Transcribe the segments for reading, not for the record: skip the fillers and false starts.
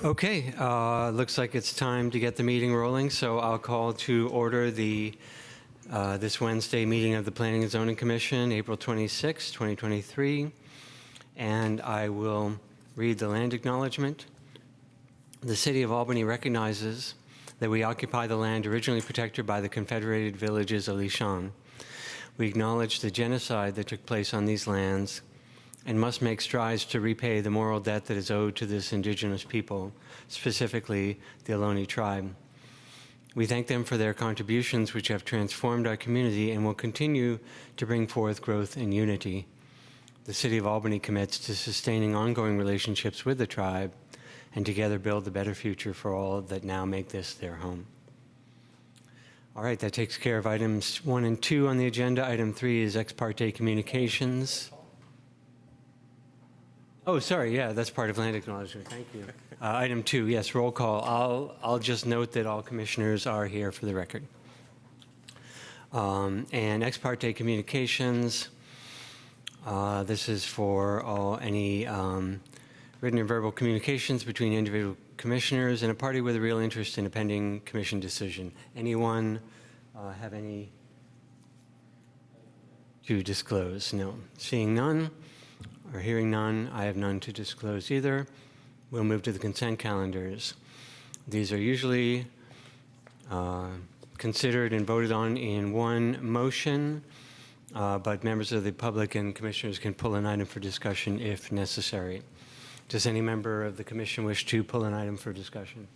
Okay, looks like it's time to get the meeting rolling, so I'll call to order this Wednesday meeting of the Planning and Zoning Commission, April 26, 2023, and I will read the land acknowledgement. The City of Albany recognizes that we occupy the land originally protected by the Confederated Villages of Lishan. We acknowledge the genocide that took place on these lands and must make strides to repay the moral debt that is owed to this indigenous people, specifically the Ohlone tribe. We thank them for their contributions, which have transformed our community and will continue to bring forth growth and unity. The City of Albany commits to sustaining ongoing relationships with the tribe and together build a better future for all that now make this their home. All right, that takes care of items 1 and 2 on the agenda. Item 3 is ex parte communications. Oh, sorry, yeah, that's part of land acknowledgement. Thank you. Item 2, yes, roll call. I'll just note that all commissioners are here for the record. And ex parte communications, this is for any written and verbal communications between individual commissioners and a party with a real interest in a pending commission decision. Anyone have any to disclose? No. Seeing none or hearing none, I have none to disclose either. We'll move to the consent calendars. These are usually considered and voted on in one motion, but members of the public and commissioners can pull an item for discussion if necessary. Does any member of the commission wish to pull an item for discussion?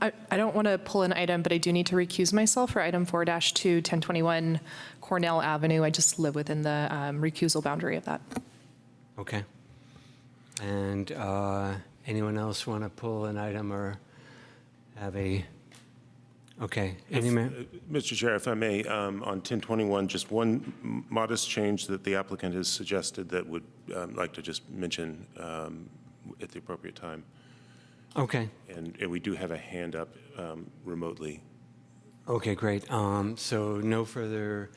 I don't want to pull an item, but I do need to recuse myself for item 4-2, 1021 Cornell Avenue. I just live within the recusal boundary of that. Okay. And anyone else want to pull an item or have a, okay. Mr. Chair, if I may, on 1021, just one modest change that the applicant has suggested that would like to just mention at the appropriate time. Okay. And we do have a hand up remotely. Okay, great. So no further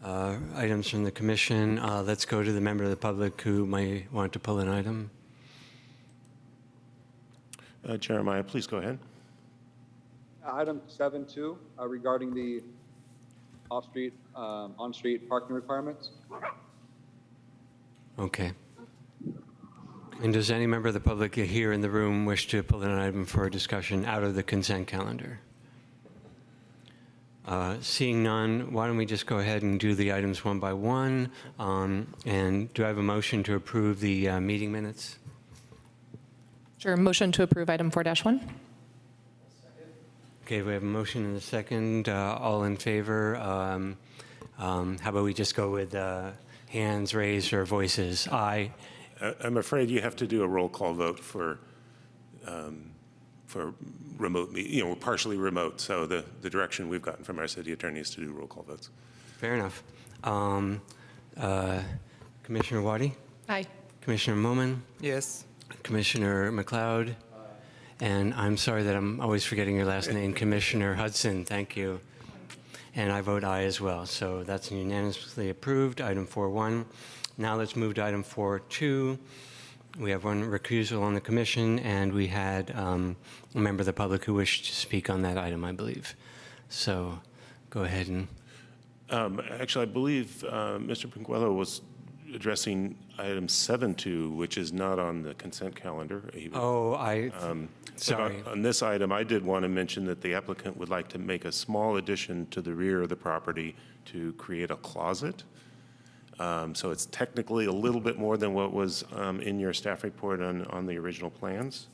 items from the commission. Let's go to the member of the public who might want to pull an item. Jeremiah, please go ahead. Item 7.2 regarding the off-street, on-street parking requirements. Okay. And does any member of the public here in the room wish to pull an item for discussion out of the consent calendar? Seeing none, why don't we just go ahead and do the items one by one? And do I have a motion to approve the meeting minutes? Sure. Motion to approve item 4-1. Okay, we have a motion and a second. All in favor? How about we just go with hands raised or voices? Aye. I'm afraid you have to do a roll call vote for remote, partially remote. So the direction we've gotten from our city attorney is to do roll call votes. Fair enough. Commissioner Waddy? Aye. Commissioner Moman? Yes. Commissioner McLeod? And I'm sorry that I'm always forgetting your last name, Commissioner Hudson. Thank you. And I vote aye as well. So that's unanimously approved. Item 4.1. Now let's move to item 4.2. We have one recusal on the commission, and we had a member of the public who wished to speak on that item, I believe. So go ahead and. Actually, I believe Mr. Pinguello was addressing item 7.2, which is not on the consent calendar. Sorry. On this item, I did want to mention that the applicant would like to make a small addition to the rear of the property to create a closet. So it's technically a little bit more than what was in your staff report on the original plans,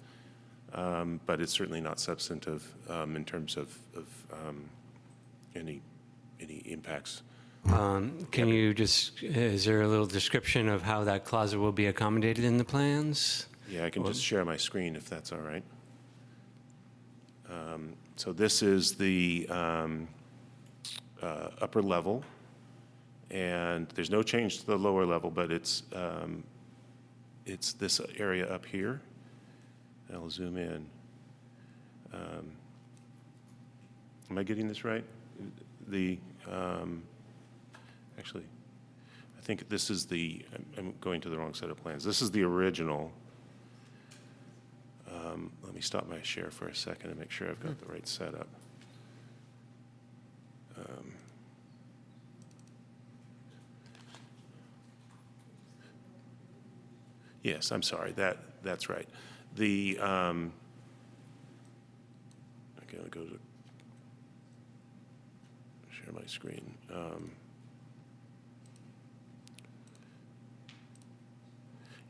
but it's certainly not substantive in terms of any impacts. Can you just, is there a little description of how that closet will be accommodated in the plans? Yeah, I can just share my screen if that's all right. So this is the upper level. And there's no change to the lower level, but it's this area up here. I'll zoom in. Am I getting this right? Actually, I think this is I'm going to the wrong set of plans. This is the original. Let me stop my share for a second and make sure I've got the right setup. Yes, I'm sorry, that's right. Okay, I'll go to share my screen.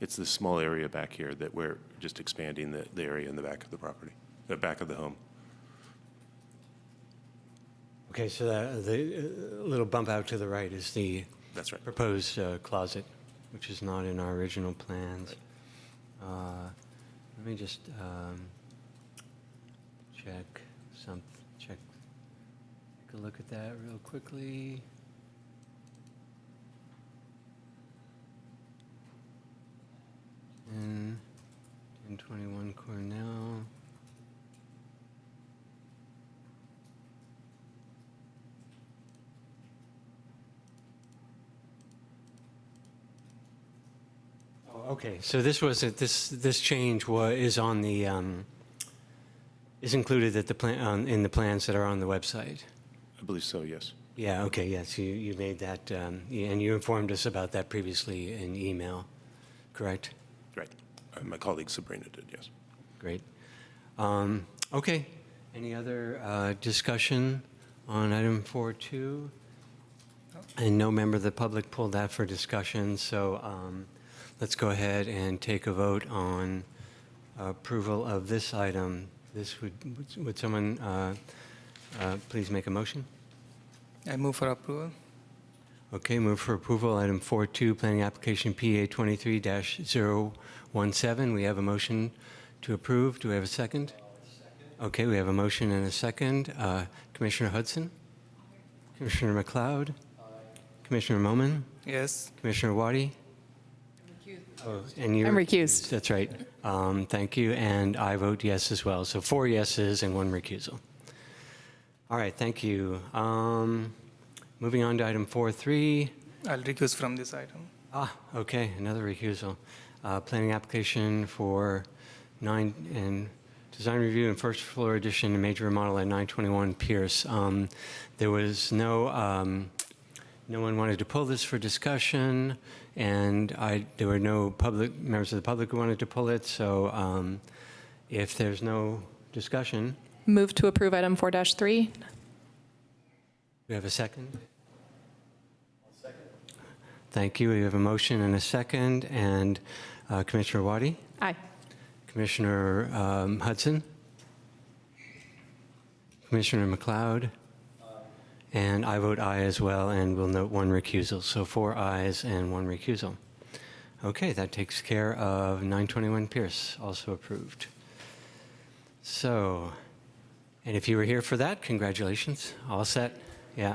It's this small area back here that we're just expanding the area in the back of the property, the back of the home. Okay, so the little bump out to the right is the That's right. proposed closet, which is not in our original plans. Let me just take a look at that real quickly. And 1021 Cornell. Okay, so this change is on the is included at the plan in the plans that are on the website. I believe so, yes. Yeah. Okay. Yes, you made that, and you informed us about that previously in email, correct? Right. My colleague Sabrina did, yes. Great. Okay. Any other discussion on item 4.2? And no member of the public pulled that for discussion, so let's go ahead and take a vote on approval of this item. Would someone please make a motion? I move for approval. Okay, move for approval, item 4.2, planning application PA 23-017. We have a motion to approve. Do we have a second? Okay, we have a motion and a second. Commissioner Hudson? Commissioner McLeod? Commissioner Moman? Yes. Commissioner Waddy? Oh, and you're I'm recused. That's right. Thank you, and I vote yes as well. So 4 yeses and 1 recusal. All right, thank you. Moving on to item 4.3. I'll recuse from this item. Okay, another recusal. Planning application for design review and first floor addition and major remodel at 921 Pierce. There was no one wanted to pull this for discussion, and there were no members of the public who wanted to pull it. So if there's no discussion, Move to approve item 4-3. we have a second. Thank you. We have a motion and a second. And Commissioner Waddy? Aye. Commissioner Hudson? Commissioner McLeod? And I vote aye as well, and we'll note 1 recusal. So 4 ayes and 1 recusal. Okay, that takes care of 921 Pierce, also approved. So, and if you were here for that, congratulations. All set? Yeah.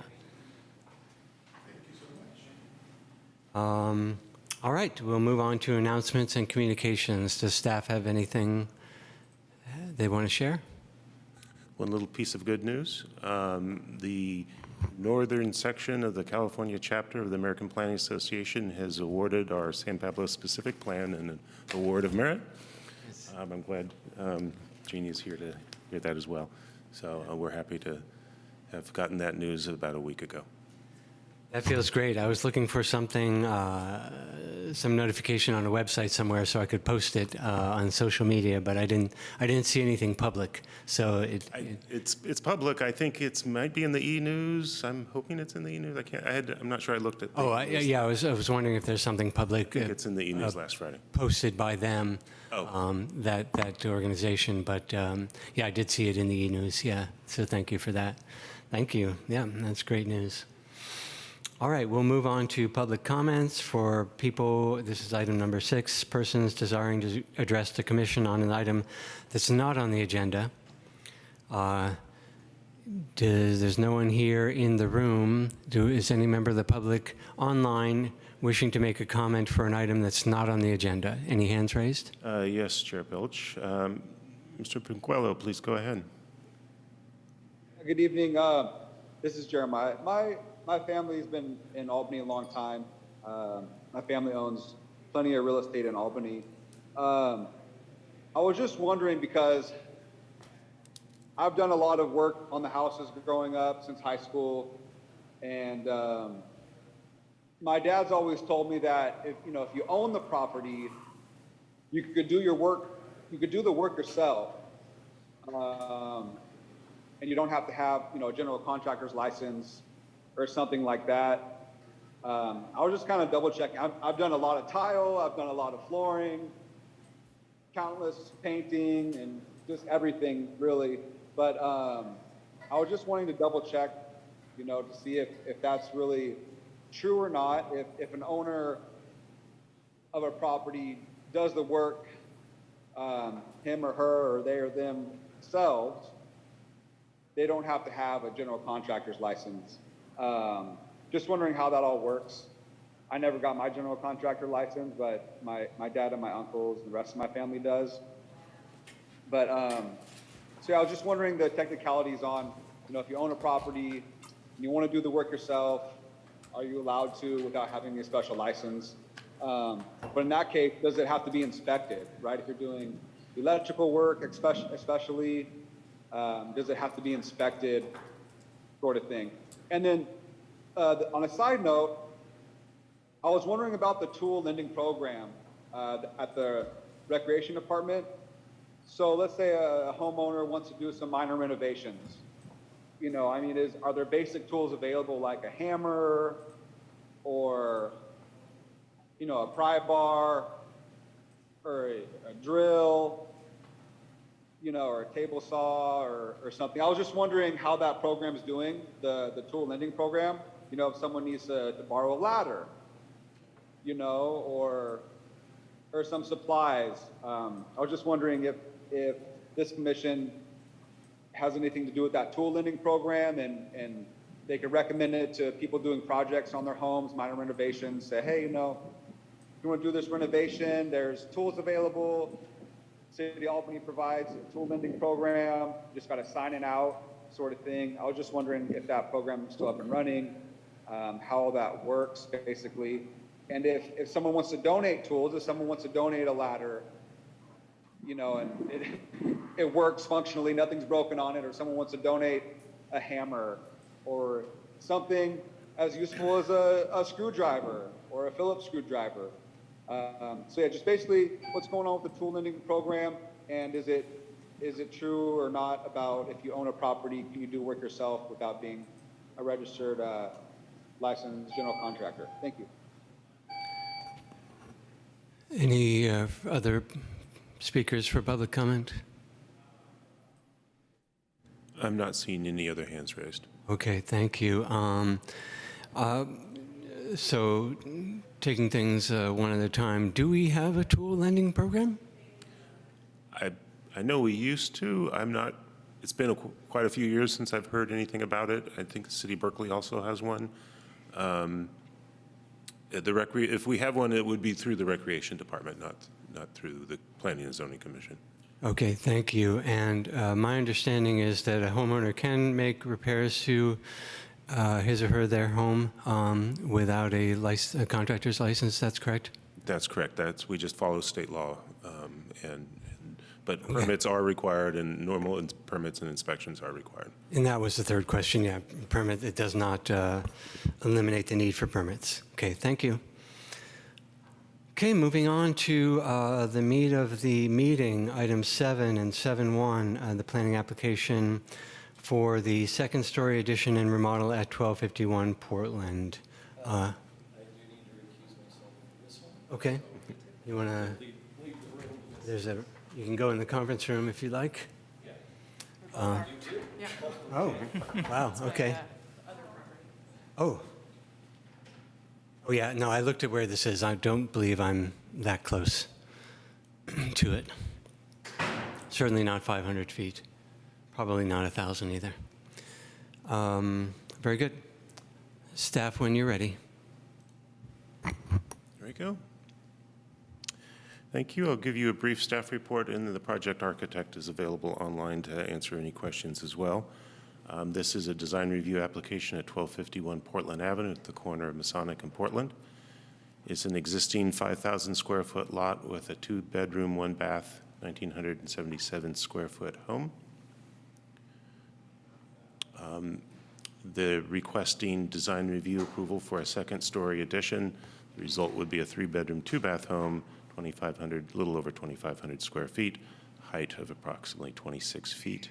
All right, we'll move on to announcements and communications. Does staff have anything they want to share? One little piece of good news. The northern section of the California chapter of the American Planning Association has awarded our San Pablo specific plan an award of merit. I'm glad Jeannie is here to hear that as well. So we're happy to have gotten that news about a week ago. That feels great. I was looking for something, some notification on a website somewhere so I could post it on social media, but I didn't see anything public. So It's public. I think it might be in the e-news. I'm hoping it's in the e-news. I'm not sure I looked at the yeah, I was wondering if there's something public it's in the e-news last Friday. posted by them, Oh. that organization. But yeah, I did see it in the e-news. Yeah, so thank you for that. Thank you. Yeah, that's great news. All right, we'll move on to public comments for people. This is item number 6, persons desiring to address the commission on an item that's not on the agenda. There's no one here in the room. Is any member of the public online wishing to make a comment for an item that's not on the agenda? Any hands raised? Yes, Chair Pilch. Mr. Pinquello, please go ahead. Good evening. This is Jeremiah. My family's been in Albany a long time. My family owns plenty of real estate in Albany. I was just wondering because I've done a lot of work on the houses growing up since high school, and my dad's always told me that if you own the property, you could do your work, you could do the work yourself, and you don't have to have a general contractor's license or something like that. I was just kind of double checking. I've done a lot of tile, I've done a lot of flooring, countless painting, and just everything really. But I was just wanting to double check, to see if that's really true or not. If an owner of a property does the work, him or her, or they or themselves, they don't have to have a general contractor's license. Just wondering how that all works. I never got my general contractor license, but my dad and my uncles and the rest of my family does. But so yeah, I was just wondering the technicalities on, if you own a property and you want to do the work yourself, are you allowed to without having a special license? But in that case, does it have to be inspected, right? If you're doing electrical work, especially, does it have to be inspected, sort of thing? And then on a side note, I was wondering about the tool lending program at the recreation department. So let's say a homeowner wants to do some minor renovations. Are there basic tools available like a hammer or, a pry bar or a drill, or a table saw or something? I was just wondering how that program is doing, the tool lending program. If someone needs to borrow a ladder, or some supplies. I was just wondering if this commission has anything to do with that tool lending program, and they could recommend it to people doing projects on their homes, minor renovations, say, hey, if you want to do this renovation, there's tools available. City of Albany provides a tool lending program. You just got to sign it out, sort of thing. I was just wondering if that program is still up and running, how that works, basically. And if someone wants to donate tools, if someone wants to donate a ladder, and it works functionally, nothing's broken on it, or someone wants to donate a hammer or something as useful as a screwdriver or a Phillips screwdriver. So yeah, just basically what's going on with the tool lending program, and is it true or not about if you own a property, can you do work yourself without being a registered licensed general contractor? Thank you. Any other speakers for public comment? I'm not seeing any other hands raised. Okay, thank you. So taking things one at a time, do we have a tool lending program? I know we used to. It's been quite a few years since I've heard anything about it. I think the city of Berkeley also has one. If we have one, it would be through the Recreation Department, not through the Planning and Zoning Commission. Okay, thank you. And my understanding is that a homeowner can make repairs to his or her their home without a contractor's license. That's correct? That's correct. We just follow state law, but permits are required, and normal permits and inspections are required. And that was the third question. Yeah, permit. It does not eliminate the need for permits. Okay, thank you. Okay, moving on to the meat of the meeting, items 7 and 7.1, the planning application for the second-story addition and remodel at 1251 Portland. I do need to recuse myself from this one. Okay, you want to? There's a. You can go in the conference room if you like. You too. Oh, wow. Okay. Oh. Oh yeah. No, I looked at where this is. I don't believe I'm that close to it. Certainly not 500 feet. Probably not 1,000 either. Very good. Staff, when you're ready. There we go. Thank you. I'll give you a brief staff report, and the project architect is available online to answer any questions as well. This is a design review application at 1251 Portland Avenue at the corner of Masonic and Portland. It's an existing 5,000 square foot lot with a 2-bedroom, 1-bath 1,977 square foot home. The requesting design review approval for a second-story addition. The result would be a 3-bedroom, 2-bath home, 2,500, little over 2,500 square feet, height of approximately 26 feet,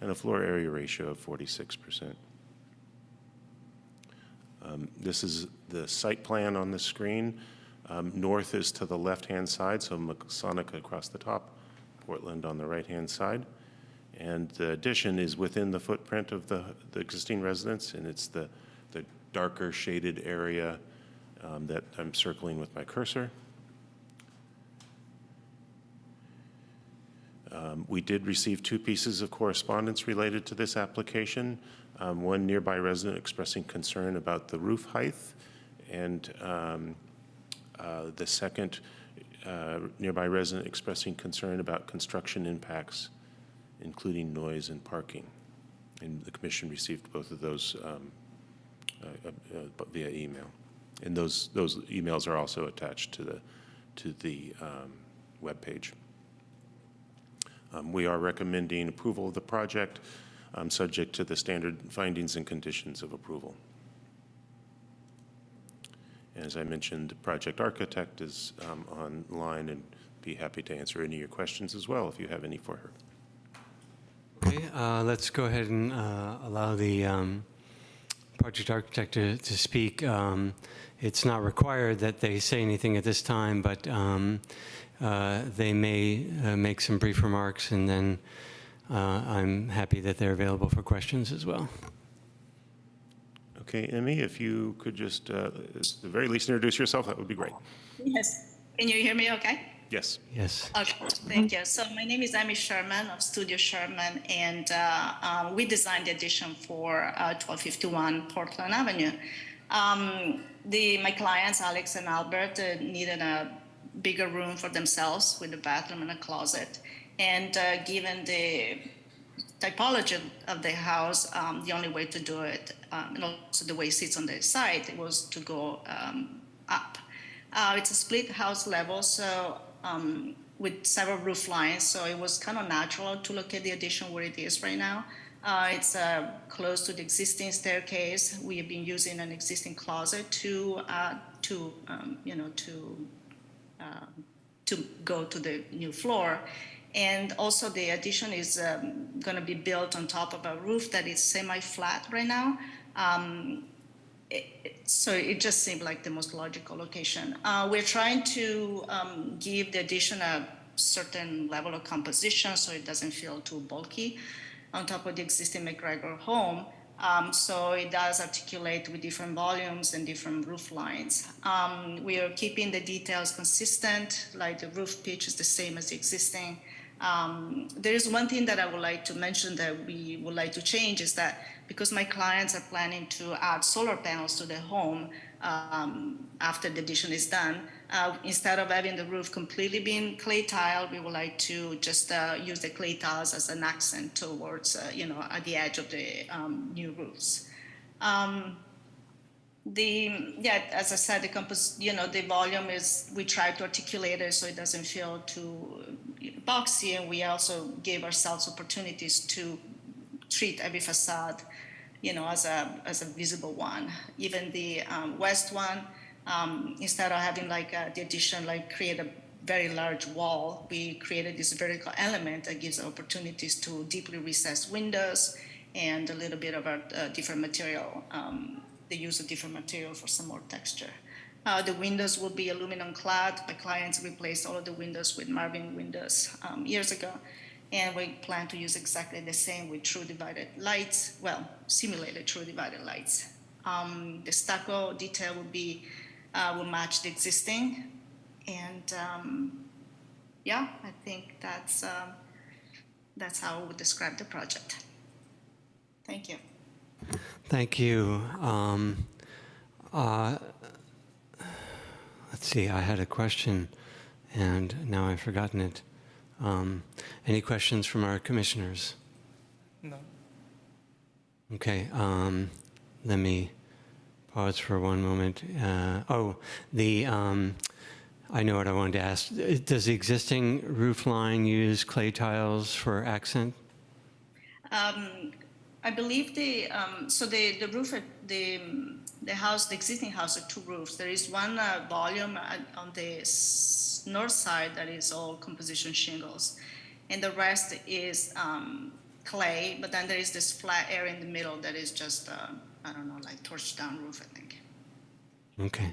and a floor area ratio of 46%. This is the site plan on the screen. North is to the left-hand side, so Masonic across the top, Portland on the right-hand side. And the addition is within the footprint of the existing residence, and it's the darker shaded area that I'm circling with my cursor. We did receive 2 pieces of correspondence related to this application. One nearby resident expressing concern about the roof height, and the second nearby resident expressing concern about construction impacts, including noise and parking. And the commission received both of those via email. And those emails are also attached to the webpage. We are recommending approval of the project, subject to the standard findings and conditions of approval. And as I mentioned, the project architect is online and be happy to answer any of your questions as well if you have any for her. Okay, let's go ahead and allow the project architect to speak. It's not required that they say anything at this time, but they may make some brief remarks, and then I'm happy that they're available for questions as well. Okay, Emmy, if you could just, at the very least, introduce yourself, that would be great. Yes. Can you hear me okay? Yes. Yes. Okay, thank you. So my name is Amy Sherman of Studio Sherman, and we designed the addition for 1251 Portland Avenue. My clients, Alex and Albert, needed a bigger room for themselves with a bathroom and a closet. And given the typology of the house, the only way to do it, and also the way it sits on the side, was to go up. It's a split house level, so with several roof lines, so it was kind of natural to look at the addition where it is right now. It's close to the existing staircase. We have been using an existing closet to go to the new floor. And also the addition is going to be built on top of a roof that is semi-flat right now. So it just seemed like the most logical location. We're trying to give the addition a certain level of composition so it doesn't feel too bulky on top of the existing McGregor home. So it does articulate with different volumes and different roof lines. We are keeping the details consistent, like the roof pitch is the same as the existing. There is one thing that I would like to mention that we would like to change, is that because my clients are planning to add solar panels to their home after the addition is done, instead of having the roof completely being clay tile, we would like to just use the clay tiles as an accent towards, at the edge of the new roofs. As I said, the volume is, we try to articulate it so it doesn't feel too boxy, and we also gave ourselves opportunities to treat every facade, as a visible one. Even the west one, instead of having the addition, create a very large wall, we created this vertical element that gives opportunities to deeply recessed windows and a little bit of a different material. They use a different material for some more texture. The windows will be aluminum clad. My clients replaced all of the windows with Marvin windows years ago. And we plan to use exactly the same with true divided lights, simulated true divided lights. The stucco detail will match the existing. And I think that's how I would describe the project. Thank you. Thank you. Let's see, I had a question, and now I've forgotten it. Any questions from our commissioners? No. Okay, let me pause for one moment. I know what I wanted to ask. Does the existing roof line use clay tiles for accent? I believe the roof at the house, the existing house, had two roofs. There is one volume on the north side that is all composition shingles, and the rest is clay. But then there is this flat area in the middle that is just I don't know, like torch down roof, I think. Okay,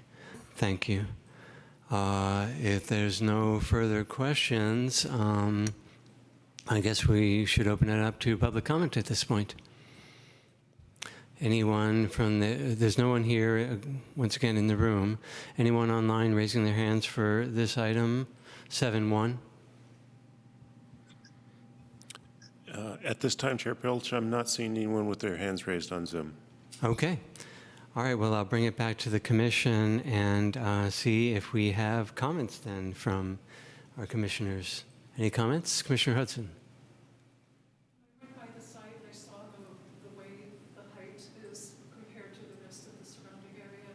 thank you. If there's no further questions, I guess we should open it up to public comment at this point. Anyone from there's no one here, once again, in the room. Anyone online raising their hands for this item, 7.1? At this time, Chair Pilch, I'm not seeing anyone with their hands raised on Zoom. Okay. All right, well, I'll bring it back to the commission and see if we have comments then from our commissioners. Any comments? Commissioner Hudson? Right by the site, I saw the way the height is compared to the rest of the surrounding area.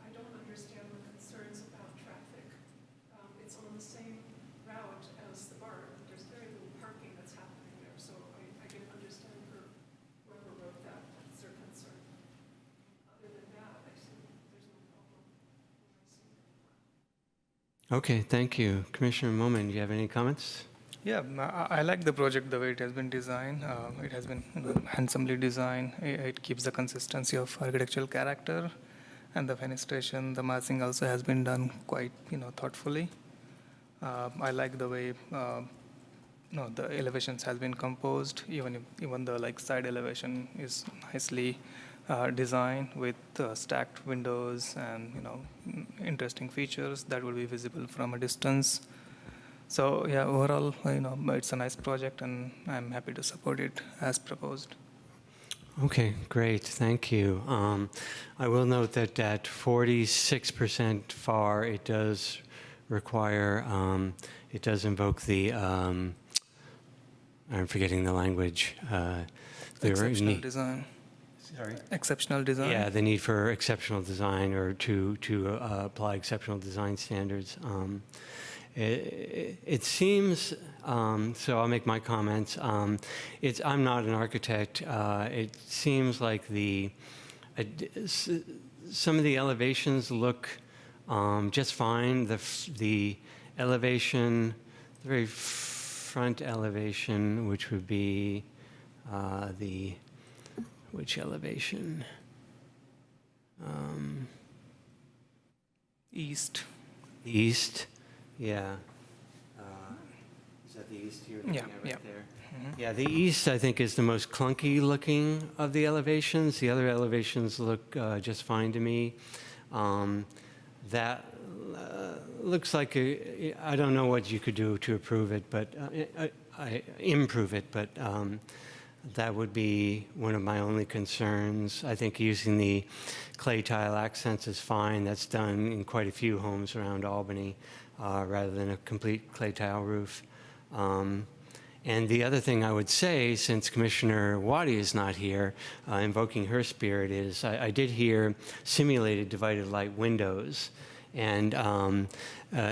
I don't understand the concerns about traffic. It's on the same route as the barn. There's very little parking that's happening there, so I can understand for whoever wrote that, that's their concern. Other than that, I see there's no problem. Okay, thank you. Commissioner Momin, do you have any comments? Yeah, I like the project the way it has been designed. It has been handsomely designed. It keeps the consistency of architectural character, and the fenestration, the massing also has been done quite thoughtfully. I like the way the elevations has been composed. Even the side elevation is nicely designed with stacked windows and interesting features that will be visible from a distance. So yeah, overall, it's a nice project, and I'm happy to support it as proposed. Okay, great, thank you. I will note that at 46% FAR, it does require, it does invoke the, I'm forgetting the language. Exceptional design. Sorry? Exceptional design. Yeah, the need for exceptional design or to apply exceptional design standards. It seems, so I'll make my comments. I'm not an architect. It seems like some of the elevations look just fine. The elevation, the very front elevation, which would be which elevation? East. The east, yeah. Is that the east you're looking at right there? Yeah, the east, I think, is the most clunky looking of the elevations. The other elevations look just fine to me. That looks like, I don't know what you could do to improve it, but that would be one of my only concerns. I think using the clay tile accents is fine. That's done in quite a few homes around Albany, rather than a complete clay tile roof. And the other thing I would say, since Commissioner Wadi is not here, invoking her spirit, is I did hear simulated divided light windows. And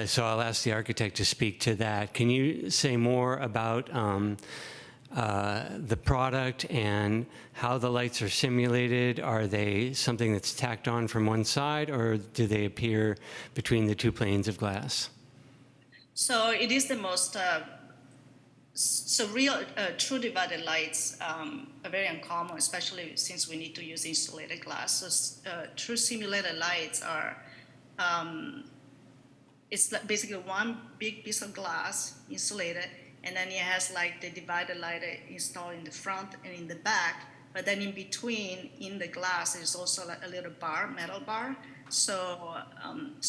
so I'll ask the architect to speak to that. Can you say more about the product and how the lights are simulated? Are they something that's tacked on from one side, or do they appear between the two planes of glass? So it is the most, true divided lights are very uncommon, especially since we need to use insulated glass. So true simulated lights are, it's basically one big piece of glass insulated, and then it has the divider light installed in the front and in the back, but then in between, in the glass, there's also a little bar, metal bar, so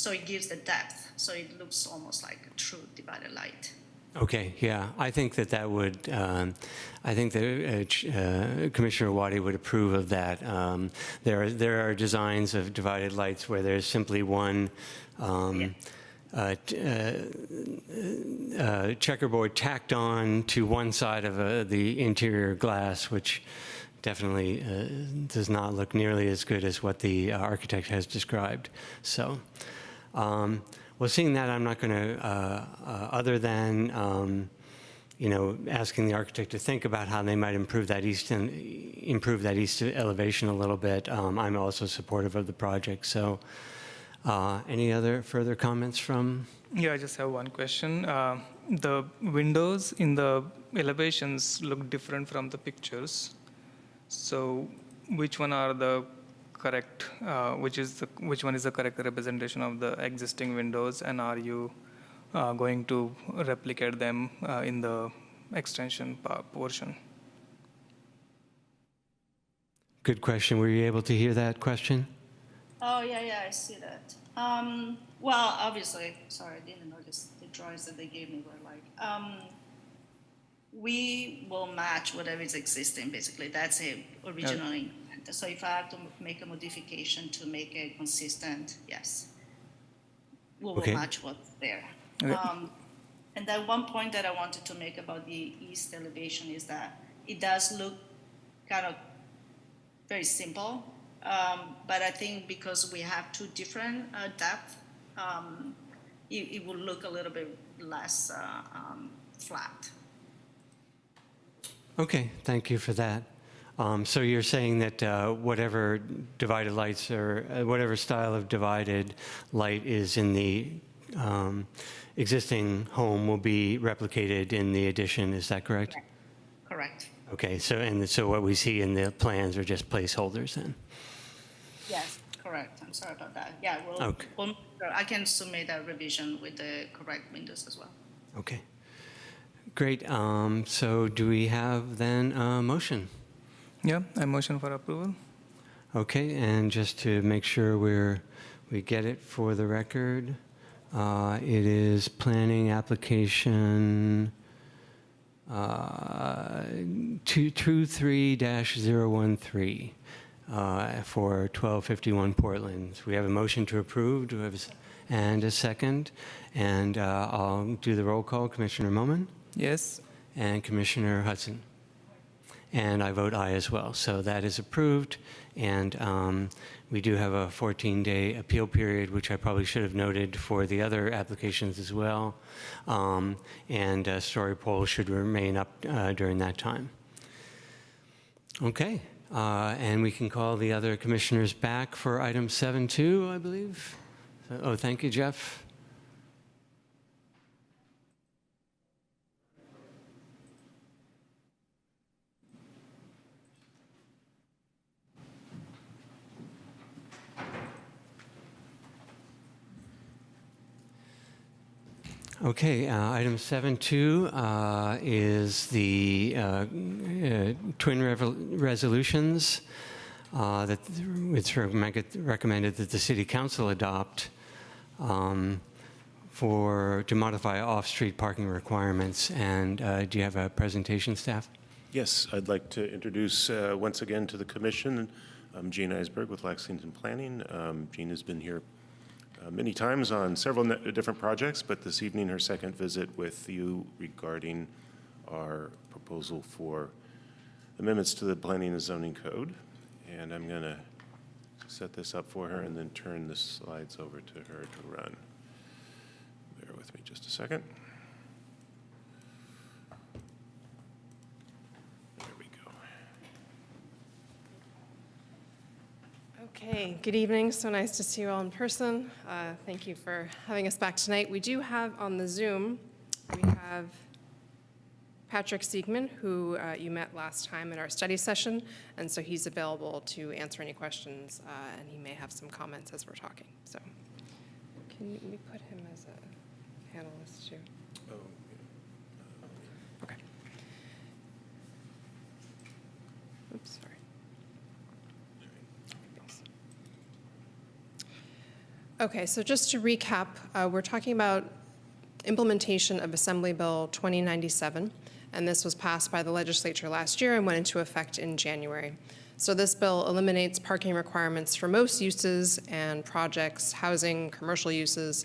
it gives the depth, so it looks almost like a true divider light. Okay, yeah, I think that would, I think that Commissioner Wadi would approve of that. There are designs of divided lights where there's simply one checkerboard tacked on to one side of the interior glass, which definitely does not look nearly as good as what the architect has described. So, Well, seeing that, I'm not going to, other than, asking the architect to think about how they might improve that east elevation a little bit, I'm also supportive of the project. So any other further comments from? Yeah, I just have one question. The windows in the elevations look different from the pictures. So which one are the correct, which one is the correct representation of the existing windows, and are you going to replicate them in the extension portion? Good question. Were you able to hear that question? Oh, yeah, I see that. Well, obviously, sorry, I didn't notice the drawings that they gave me were like, we will match whatever is existing, basically. That's it, originally. So if I have to make a modification to make it consistent, yes, we will Okay. match what's there. Okay. And then one point that I wanted to make about the east elevation is that it does look kind of very simple, but I think because we have two different depth, it will look a little bit less flat. Okay, thank you for that. So you're saying that whatever divided lights or whatever style of divided light is in the existing home will be replicated in the addition, is that correct? Correct. Okay, so what we see in the plans are just placeholders then? Yes, correct. I'm sorry about that. Yeah, Okay. I can submit a revision with the correct windows as well. Okay, great. So do we have then a motion? Yeah, I motion for approval. Okay, and just to make sure we get it for the record, it is planning application 23-013 for 1251 Portland. We have a motion to approve. Do we have and a second? And I'll do the roll call. Commissioner Moman Yes. and Commissioner Hudson. And I vote aye as well. So that is approved. And we do have a 14-day appeal period, which I probably should have noted for the other applications as well. And story poll should remain up during that time. Okay. And we can call the other commissioners back for item 7.2, I believe. Oh, thank you, Jeff. Okay, item 7.2 is the twin resolutions that it's recommended that the City Council adopt to modify off-street parking requirements. And do you have a presentation, staff? Yes, I'd like to introduce once again to the commission, Jean Eisberg with Lexington Planning. Jean has been here many times on several different projects, but this evening her second visit with you regarding our proposal for amendments to the Planning and Zoning Code. And I'm going to set this up for her and then turn the slides over to her to run. Bear with me just a second. There we go. Okay, good evening. So nice to see you all in person. Thank you for having us back tonight. We do have on the Zoom, we have Patrick Siegman, who you met last time in our study session, and so he's available to answer any questions, and he may have some comments as we're talking. So can we put him as a panelist too? Oh, Okay. Oops, sorry. Thanks. Okay, so just to recap, we're talking about implementation of Assembly Bill 2097, and this was passed by the legislature last year and went into effect in January. So this bill eliminates parking requirements for most uses and projects, housing, commercial uses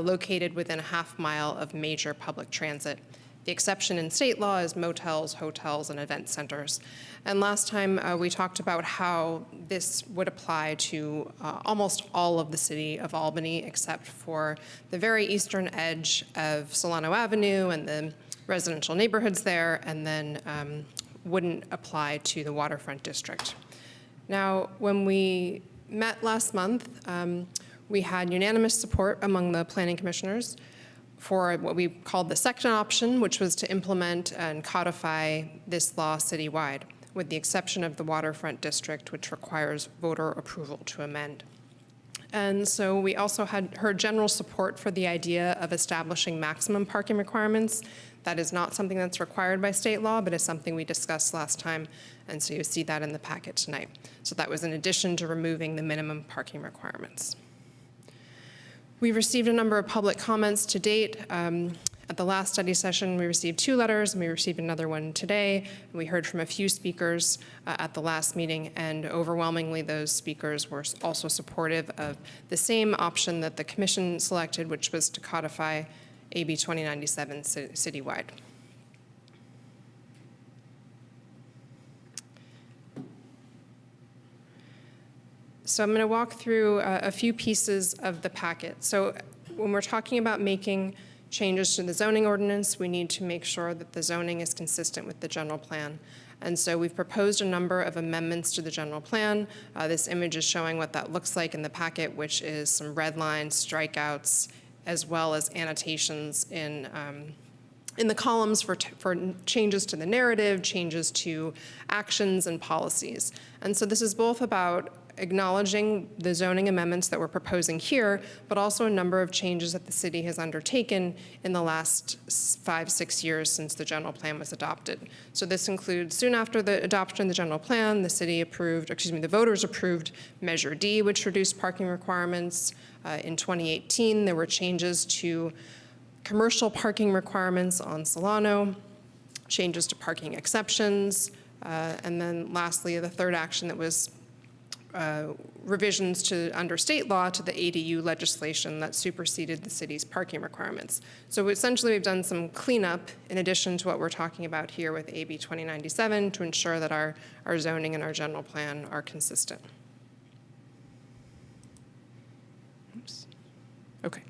located within a half mile of major public transit. The exception in state law is motels, hotels, and event centers. And last time we talked about how this would apply to almost all of the city of Albany, except for the very eastern edge of Solano Avenue and the residential neighborhoods there, and then wouldn't apply to the waterfront district. Now, when we met last month, we had unanimous support among the planning commissioners for what we called the second option, which was to implement and codify this law citywide, with the exception of the waterfront district, which requires voter approval to amend. And so we also had heard general support for the idea of establishing maximum parking requirements. That is not something that's required by state law, but is something we discussed last time, and so you see that in the packet tonight. So that was in addition to removing the minimum parking requirements. We've received a number of public comments to date. At the last study session, we received 2 letters, and we received another one today. And we heard from a few speakers at the last meeting, and overwhelmingly those speakers were also supportive of the same option that the commission selected, which was to codify AB 2097 citywide. So I'm going to walk through a few pieces of the packet. So when we're talking about making changes to the zoning ordinance, we need to make sure that the zoning is consistent with the general plan. And so we've proposed a number of amendments to the general plan. This image is showing what that looks like in the packet, which is some red lines, strikeouts, as well as annotations in the columns for changes to the narrative, changes to actions and policies. And so this is both about acknowledging the zoning amendments that we're proposing here, but also a number of changes that the city has undertaken in the last 5-6 years since the general plan was adopted. So this includes, soon after the adoption of the general plan, the voters approved Measure D, which reduced parking requirements. In 2018, there were changes to commercial parking requirements on Solano, changes to parking exceptions, and then lastly, the third action that was revisions under state law to the ADU legislation that superseded the city's parking requirements. So essentially we've done some cleanup in addition to what we're talking about here with AB 2097 to ensure that our zoning and our general plan are consistent. Oops. Okay.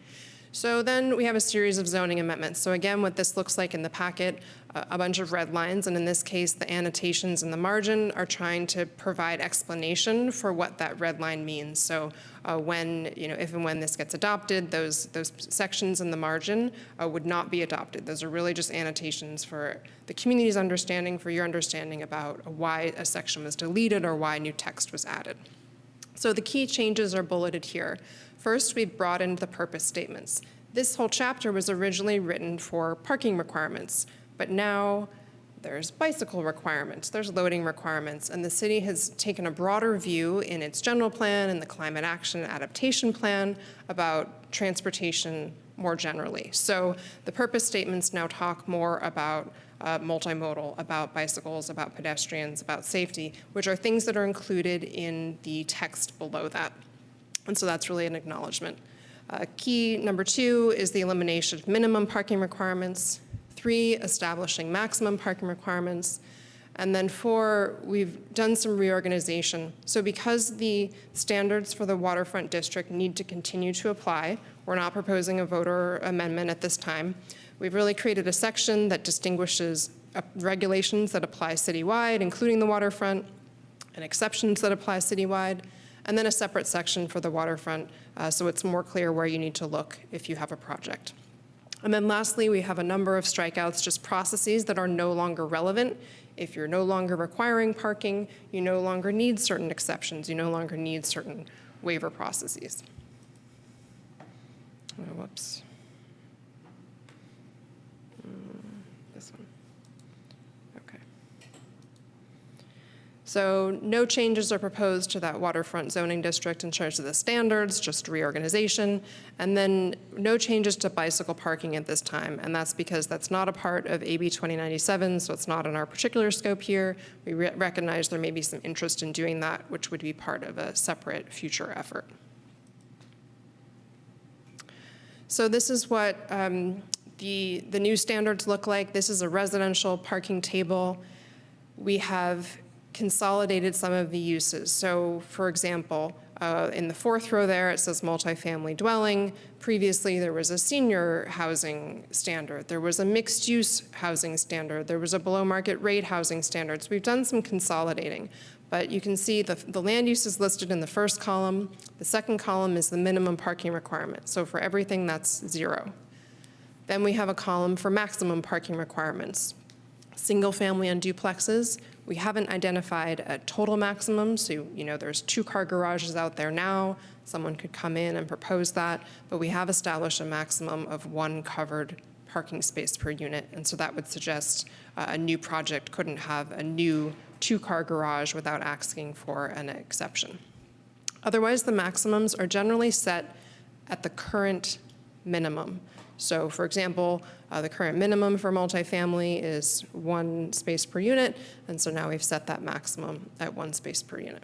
So then we have a series of zoning amendments. So again, what this looks like in the packet, a bunch of red lines, and in this case, the annotations in the margin are trying to provide explanation for what that red line means. So if and when this gets adopted, those sections in the margin would not be adopted. Those are really just annotations for the community's understanding, for your understanding about why a section was deleted or why new text was added. So the key changes are bulleted here. First, we've broadened the purpose statements. This whole chapter was originally written for parking requirements, but now there's bicycle requirements, there's loading requirements, and the city has taken a broader view in its general plan and the climate action and adaptation plan about transportation more generally. So the purpose statements now talk more about multimodal, about bicycles, about pedestrians, about safety, which are things that are included in the text below that. And so that's really an acknowledgement. Key number 2 is the elimination of minimum parking requirements. 3, establishing maximum parking requirements. And then 4, we've done some reorganization. So because the standards for the waterfront district need to continue to apply, we're not proposing a voter amendment at this time. We've really created a section that distinguishes regulations that apply citywide, including the waterfront, and exceptions that apply citywide, and then a separate section for the waterfront, so it's more clear where you need to look if you have a project. And then lastly, we have a number of strikeouts, just processes that are no longer relevant. If you're no longer requiring parking, you no longer need certain exceptions. You no longer need certain waiver processes. Oh, whoops. This one. Okay. So no changes are proposed to that waterfront zoning district in terms of the standards, just reorganization, and then no changes to bicycle parking at this time, and that's because that's not a part of AB 2097, so it's not in our particular scope here. We recognize there may be some interest in doing that, which would be part of a separate future effort. So this is what the new standards look like. This is a residential parking table. We have consolidated some of the uses. So for example, in the fourth row there, it says multifamily dwelling. Previously, there was a senior housing standard. There was a mixed-use housing standard. There was a below-market rate housing standard. So we've done some consolidating. But you can see the land use is listed in the first column. The second column is the minimum parking requirement. So for everything, that's 0. Then we have a column for maximum parking requirements. Single family and duplexes, we haven't identified a total maximum. So, there's 2-car garages out there now. Someone could come in and propose that, but we have established a maximum of 1 covered parking space per unit. And so that would suggest a new project couldn't have a new 2-car garage without asking for an exception. Otherwise, the maximums are generally set at the current minimum. So for example, the current minimum for multifamily is 1 space per unit, and so now we've set that maximum at 1 space per unit.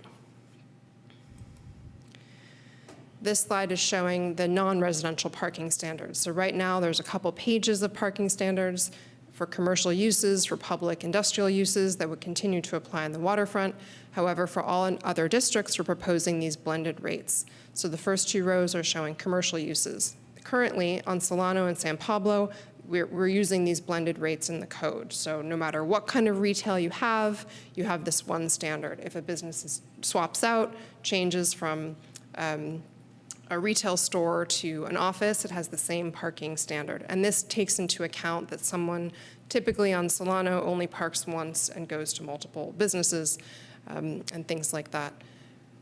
This slide is showing the non-residential parking standards. So right now, there's a couple pages of parking standards for commercial uses, for public industrial uses that would continue to apply on the waterfront. However, for all other districts, we're proposing these blended rates. So the first 2 rows are showing commercial uses. Currently, on Solano and San Pablo, we're using these blended rates in the code. So no matter what kind of retail you have this one standard. If a business swaps out, changes from a retail store to an office, it has the same parking standard. And this takes into account that someone typically on Solano only parks once and goes to multiple businesses and things like that.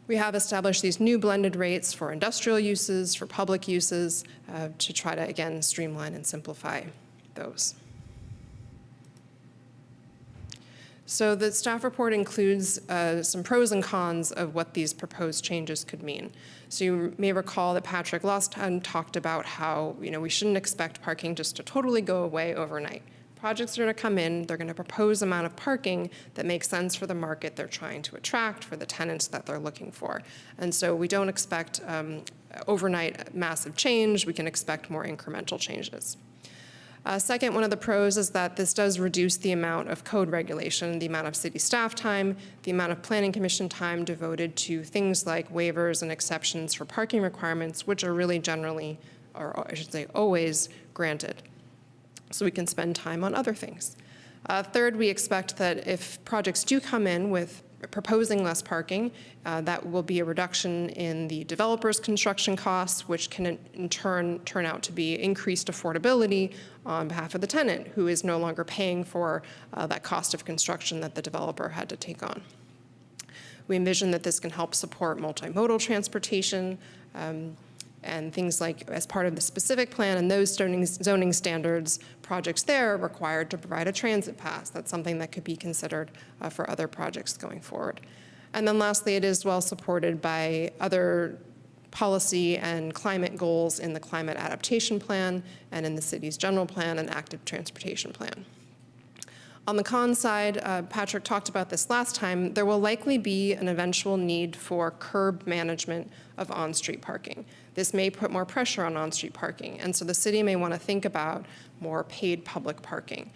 We have established these new blended rates for industrial uses, for public uses, to try to, again, streamline and simplify those. So the staff report includes some pros and cons of what these proposed changes could mean. So you may recall that Patrick last time talked about how we shouldn't expect parking just to totally go away overnight. Projects are going to come in, they're going to propose amount of parking that makes sense for the market they're trying to attract, for the tenants that they're looking for. And so we don't expect overnight massive change, we can expect more incremental changes. Second, one of the pros is that this does reduce the amount of code regulation, the amount of city staff time, the amount of planning commission time devoted to things like waivers and exceptions for parking requirements, which are really generally, or I should say always, granted. So we can spend time on other things. Third, we expect that if projects do come in with proposing less parking, that will be a reduction in the developer's construction costs, which can in turn turn out to be increased affordability on behalf of the tenant, who is no longer paying for that cost of construction that the developer had to take on. We envision that this can help support multimodal transportation, and things like, as part of the specific plan and those zoning standards, projects there are required to provide a transit pass. That's something that could be considered for other projects going forward. And then lastly, it is well supported by other policy and climate goals in the climate adaptation plan and in the city's general plan and active transportation plan. On the con side, Patrick talked about this last time, there will likely be an eventual need for curb management of on-street parking. This may put more pressure on on-street parking, and so the city may want to think about more paid public parking,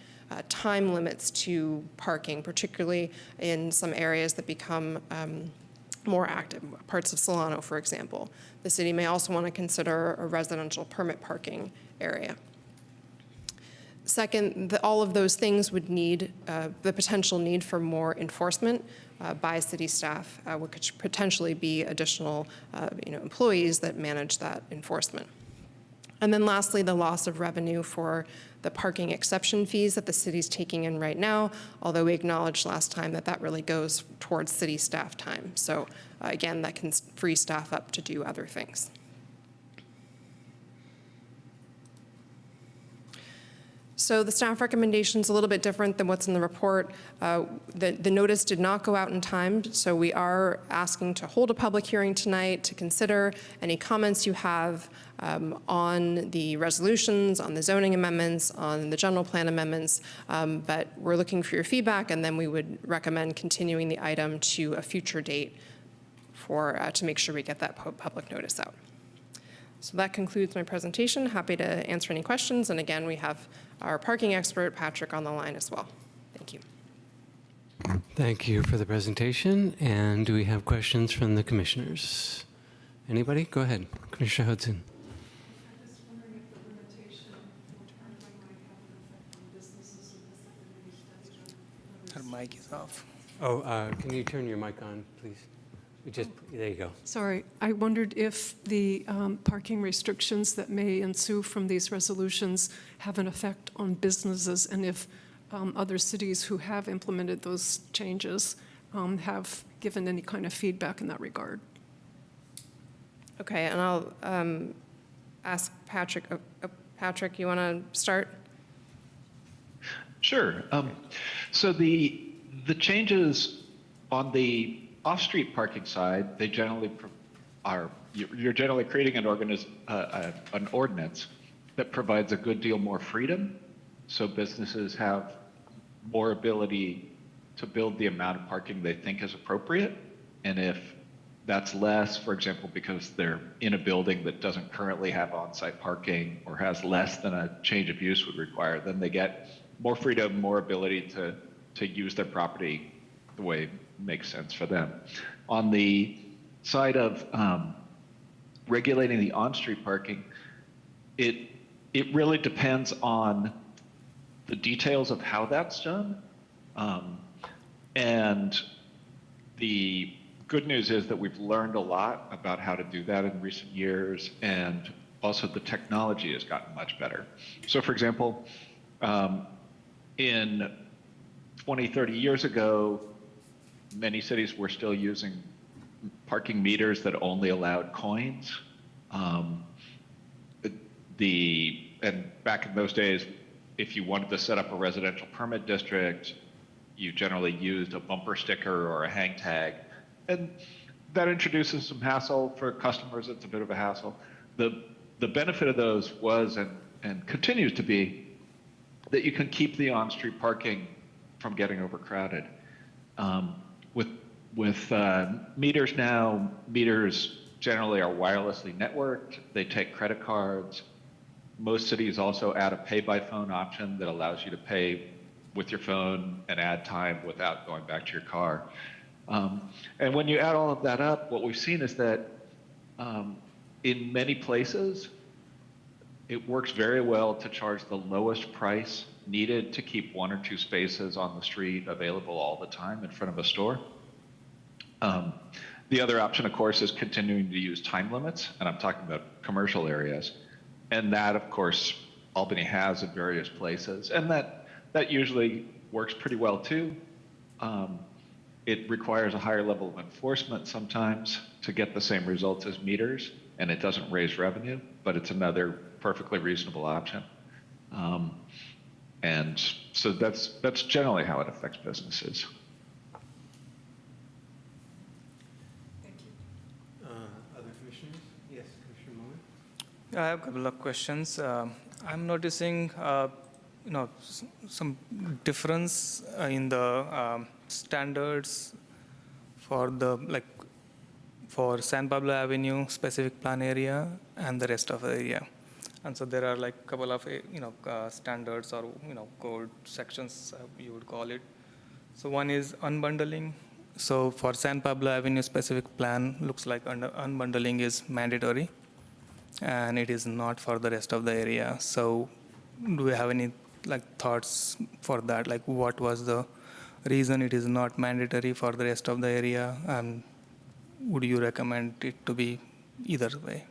time limits to parking, particularly in some areas that become more active, parts of Solano, for example. The city may also want to consider a residential permit parking area. Second, all of those things would need the potential need for more enforcement by city staff, which could potentially be additional employees that manage that enforcement. And then lastly, the loss of revenue for the parking exception fees that the city's taking in right now, although we acknowledged last time that that really goes towards city staff time. So again, that can free staff up to do other things. So the staff recommendation is a little bit different than what's in the report. The notice did not go out in time, so we are asking to hold a public hearing tonight to consider any comments you have on the resolutions, on the zoning amendments, on the general plan amendments, but we're looking for your feedback, and then we would recommend continuing the item to a future date to make sure we get that public notice out. So that concludes my presentation. Happy to answer any questions. And again, we have our parking expert, Patrick, on the line as well. Thank you. Thank you for the presentation. And do we have questions from the commissioners? Anybody? Go ahead. Commissioner Hudson. I'm just wondering if the limitation internally might have an effect on businesses in this area. Her mic is off. Oh, can you turn your mic on, please? There you go. Sorry, I wondered if the parking restrictions that may ensue from these resolutions have an effect on businesses, and if other cities who have implemented those changes have given any kind of feedback in that regard. Okay, and I'll ask Patrick. Patrick, you want to start? Sure. So the changes on the off-street parking side, they generally you're generally creating an ordinance that provides a good deal more freedom, so businesses have more ability to build the amount of parking they think is appropriate. And if that's less, for example, because they're in a building that doesn't currently have on-site parking or has less than a change of use would require, then they get more freedom, more ability to use their property the way it makes sense for them. On the side of regulating the on-street parking, it really depends on the details of how that's done. And the good news is that we've learned a lot about how to do that in recent years, and also the technology has gotten much better. So for example, in 20, 30 years ago, many cities were still using parking meters that only allowed coins. And back in those days, if you wanted to set up a residential permit district, you generally used a bumper sticker or a hang tag. And that introduces some hassle for customers. It's a bit of a hassle. The benefit of those was, and continues to be, that you can keep the on-street parking from getting overcrowded. With meters now, meters generally are wirelessly networked. They take credit cards. Most cities also add a pay-by-phone option that allows you to pay with your phone and add time without going back to your car. And when you add all of that up, what we've seen is that in many places, it works very well to charge the lowest price needed to keep one or two spaces on the street available all the time in front of a store. The other option, of course, is continuing to use time limits, and I'm talking about commercial areas. And that, of course, Albany has in various places, and that usually works pretty well too. It requires a higher level of enforcement sometimes to get the same results as meters, and it doesn't raise revenue, but it's another perfectly reasonable option. And so that's generally how it affects businesses. Thank you. Other commissioners? Yes, Commissioner Mullen. I have a couple of questions. I'm noticing, some difference in the standards for San Pablo Avenue specific plan area and the rest of the area. And so there are like a couple of standards or code sections you would call it. So one is unbundling. So for San Pablo Avenue specific plan, looks like unbundling is mandatory, and it is not for the rest of the area. So do we have any thoughts for that? Like what was the reason it is not mandatory for the rest of the area? And would you recommend it to be either way?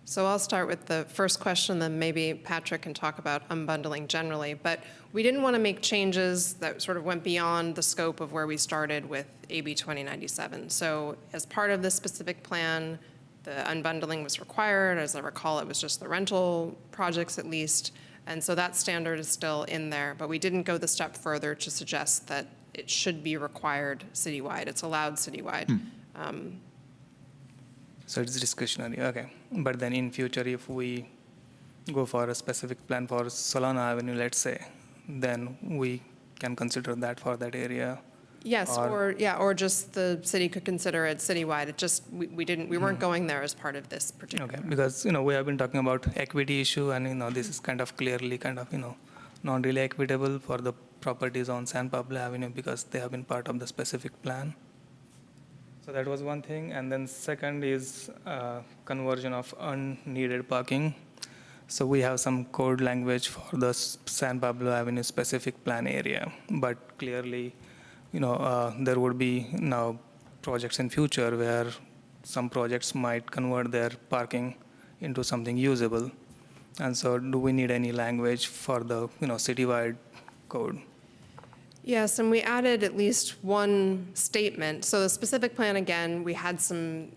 So I'll start with the first question, then maybe Patrick can talk about unbundling generally. But we didn't want to make changes that sort of went beyond the scope of where we started with AB 2097. So as part of this specific plan, the unbundling was required. As I recall, it was just the rental projects at least. And so that standard is still in there. But we didn't go the step further to suggest that it should be required citywide. It's allowed citywide. So it's discretionary, okay. But then in future, if we go for a specific plan for Solana Avenue, let's say, then we can consider that for that area. Yes, or just the city could consider it citywide. It just, we weren't going there as part of this particular. Okay, because, we have been talking about equity issue, and, this is kind of clearly kind of, not really equitable for the properties on San Pablo Avenue because they have been part of the specific plan. So that was one thing. And then second is conversion of unneeded parking. So we have some code language for the San Pablo Avenue specific plan area, but clearly, there would be now projects in future where some projects might convert their parking into something usable. And so do we need any language for the, citywide code? Yes, and we added at least one statement. So the specific plan, again, we had some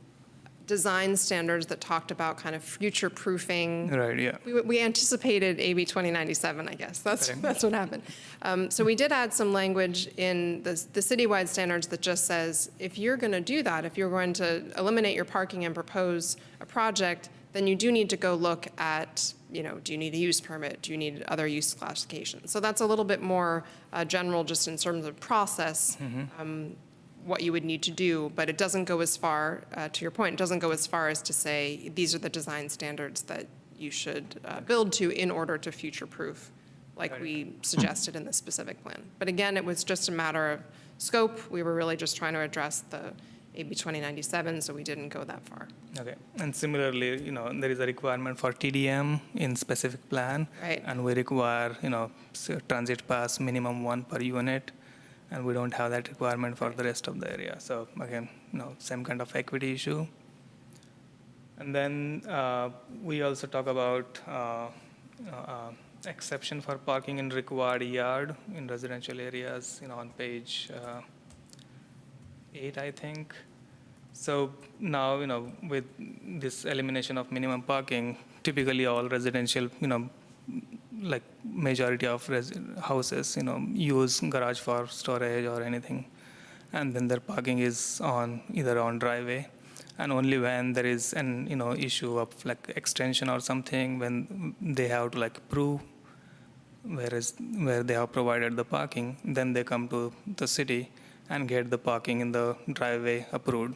design standards that talked about kind of future-proofing. Right, yeah. We anticipated AB 2097, I guess. That's what happened. So we did add some language in the citywide standards that just says, if you're going to do that, if you're going to eliminate your parking and propose a project, then you do need to go look at, do you need a use permit? Do you need other use classifications? So that's a little bit more general just in terms of process, what you would need to do, but it doesn't go as far, to your point, it doesn't go as far as to say, these are the design standards that you should build to in order to future-proof, like we suggested in the specific plan. But again, it was just a matter of scope. We were really just trying to address the AB 2097, so we didn't go that far. Okay, and similarly, there is a requirement for TDM in specific plan. Right. And we require, transit pass minimum 1 per unit, and we don't have that requirement for the rest of the area. So again, same kind of equity issue. And then we also talk about exception for parking in required yard in residential areas, on page 8, I think. So now, with this elimination of minimum parking, typically all residential, like majority of houses, use garage for storage or anything. And then their parking is either on driveway. And only when there is an, issue of like extension or something, when they have to like prove where they have provided the parking, then they come to the city and get the parking in the driveway approved.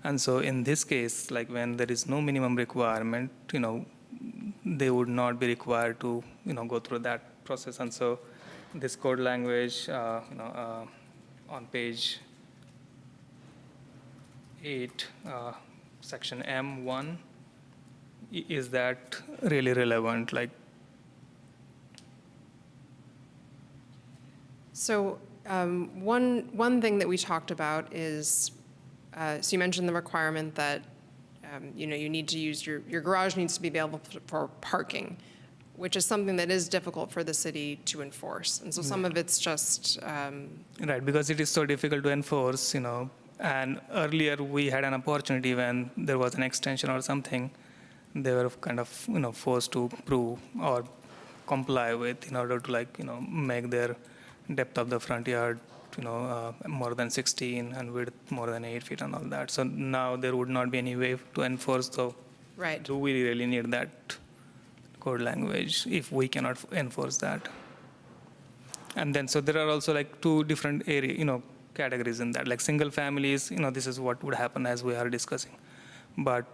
And so in this case, like when there is no minimum requirement, they would not be required to, go through that process. And so this code language, on page 8, section M1, is that really relevant? Like, So one thing that we talked about is, so you mentioned the requirement that, you need to use your garage needs to be available for parking, which is something that is difficult for the city to enforce. And so some of it's just. Right, because it is so difficult to enforce, and earlier we had an opportunity when there was an extension or something, they were kind of, forced to prove or comply with in order to make their depth of the front yard, more than 16 and width more than 8 feet and all that. So now there would not be any way to enforce. So Right. do we really need that code language if we cannot enforce that? And then, so there are also like two different categories in that. Like single families, this is what would happen as we are discussing. But,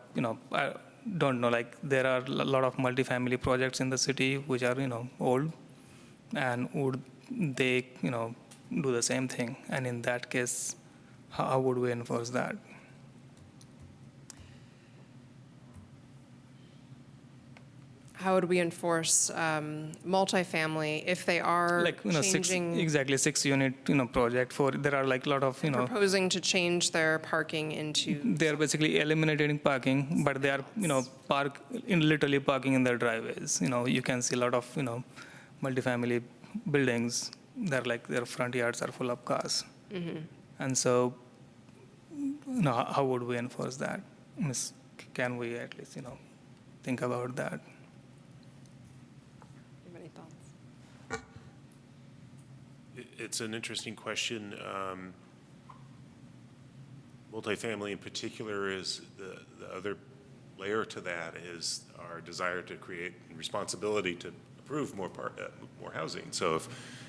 I don't know, like there are a lot of multifamily projects in the city which are, old, and would they, do the same thing? And in that case, how would we enforce that? How would we enforce multifamily if they are Like, changing, 6 unit, project for, there are like a lot of, proposing to change their parking into, they're basically eliminating parking, but they are, literally parking in their driveways. You can see a lot of, multifamily buildings. They're like, their front yards are full of cars. And so, how would we enforce that? Can we at least, think about that? do you have any thoughts? It's an interesting question. Multifamily in particular is the other layer to that is our desire to create responsibility to approve more housing. So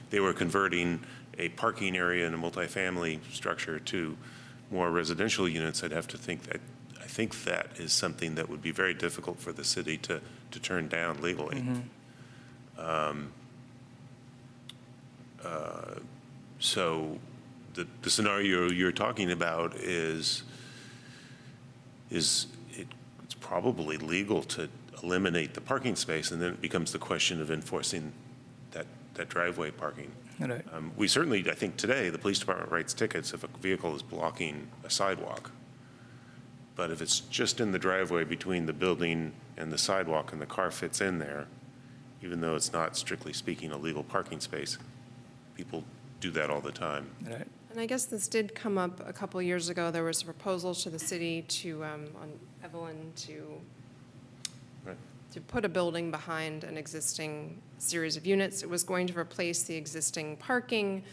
they were converting a parking area in a multifamily structure to more residential units, I'd have to think that, I think that is something that would be very difficult for the city to turn down legally. So the scenario you're talking about is it's probably legal to eliminate the parking space, and then it becomes the question of enforcing that driveway parking. Right. We certainly, I think today, the police department writes tickets if a vehicle is blocking a sidewalk. But if it's just in the driveway between the building and the sidewalk and the car fits in there, even though it's not strictly speaking a legal parking space, people do that all the time. Right. And I guess this did come up a couple years ago. There was a proposal to the city to, on Evelyn, Right. to put a building behind an existing series of units. It was going to replace the existing parking.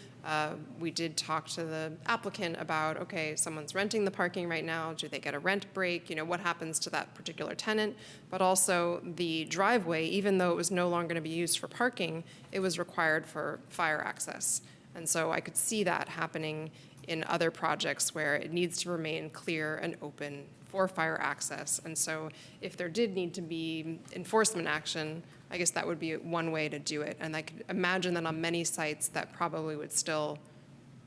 We did talk to the applicant about, okay, someone's renting the parking right now. Do they get a rent break? You know, what happens to that particular tenant? But also the driveway, even though it was no longer going to be used for parking, it was required for fire access. And so I could see that happening in other projects where it needs to remain clear and open for fire access. And so if there did need to be enforcement action, I guess that would be one way to do it. And I could imagine that on many sites that probably would still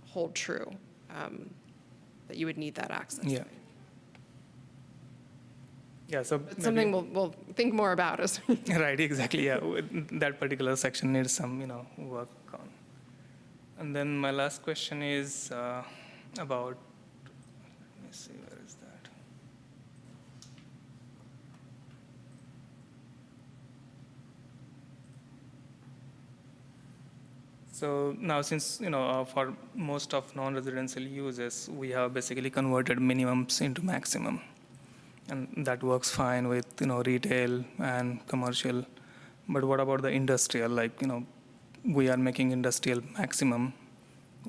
hold true, that you would need that access. Yeah. Yeah, so It's something we'll think more about as we right, exactly, yeah. That particular section needs some, work on. And then my last question is about, let me see, where is that? So now since, for most of non-residential uses, we have basically converted minimums into maximum. And that works fine with, retail and commercial. But what about the industrial? Like, we are making industrial maximum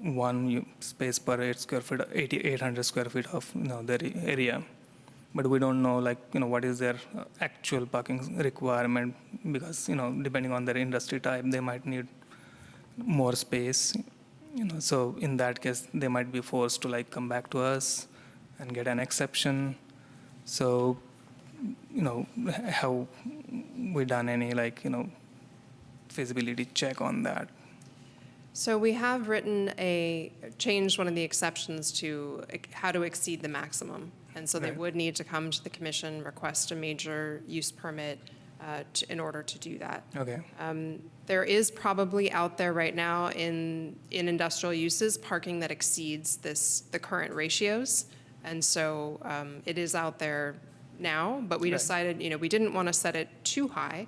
one space per 800 square feet of, their area. But we don't know, what is their actual parking requirement because, depending on their industry type, they might need more space. So in that case, they might be forced to come back to us and get an exception. So, have we done any feasibility check on that? So we have changed one of the exceptions to how to exceed the maximum. And so they Right. would need to come to the commission, request a major use permit in order to do that. Okay. There is probably out there right now in industrial uses, parking that exceeds the current ratios. And so it is out there now, but we Right. decided, we didn't want to set it too high.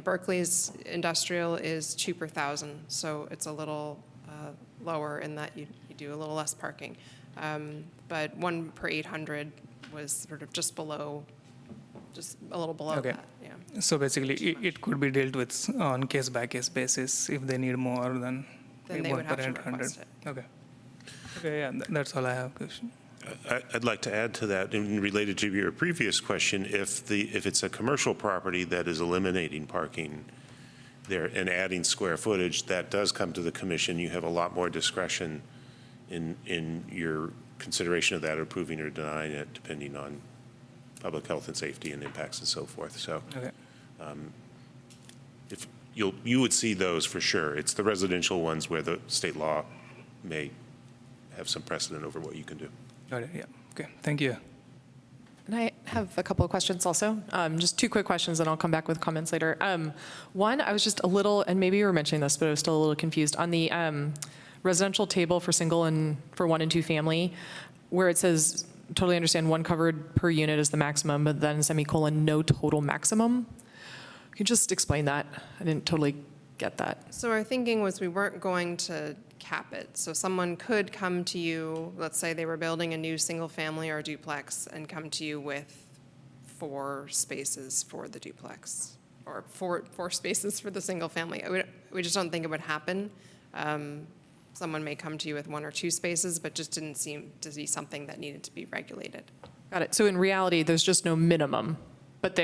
Berkeley's industrial is 2 per 1,000, so it's a little lower in that you do a little less parking. But 1 per 800 was sort of just a little below Okay. that, yeah. So basically, it could be dealt with on case-by-case basis. If they need more, then Then they 1 would have per to 800. request it. Okay. Okay, yeah, that's all I have, question. I'd like to add to that, and related to your previous question, if it's a commercial property that is eliminating parking there and adding square footage, that does come to the commission. You have a lot more discretion in your consideration of that, approving or denying it, depending on public health and safety and impacts and so forth. So Okay. if you would see those for sure. It's the residential ones where the state law may have some precedent over what you can do. Got it, yeah. Okay, thank you. And I have a couple of questions also. Just 2 quick questions, and I'll come back with comments later. One, I was just a little, and maybe you were mentioning this, but I was still a little confused, on the residential table for single and for 1 and 2 family, where it says, totally understand 1 covered per unit is the maximum, but then semicolon, no total maximum. Can you just explain that? I didn't totally get that. So our thinking was we weren't going to cap it. So someone could come to you, let's say they were building a new single family or duplex, and come to you with 4 spaces for the duplex, or four spaces for the single family. We just don't think it would happen. Someone may come to you with 1 or 2 spaces, but just didn't seem to be something that needed to be regulated. Got it. So in reality, there's just no minimum, but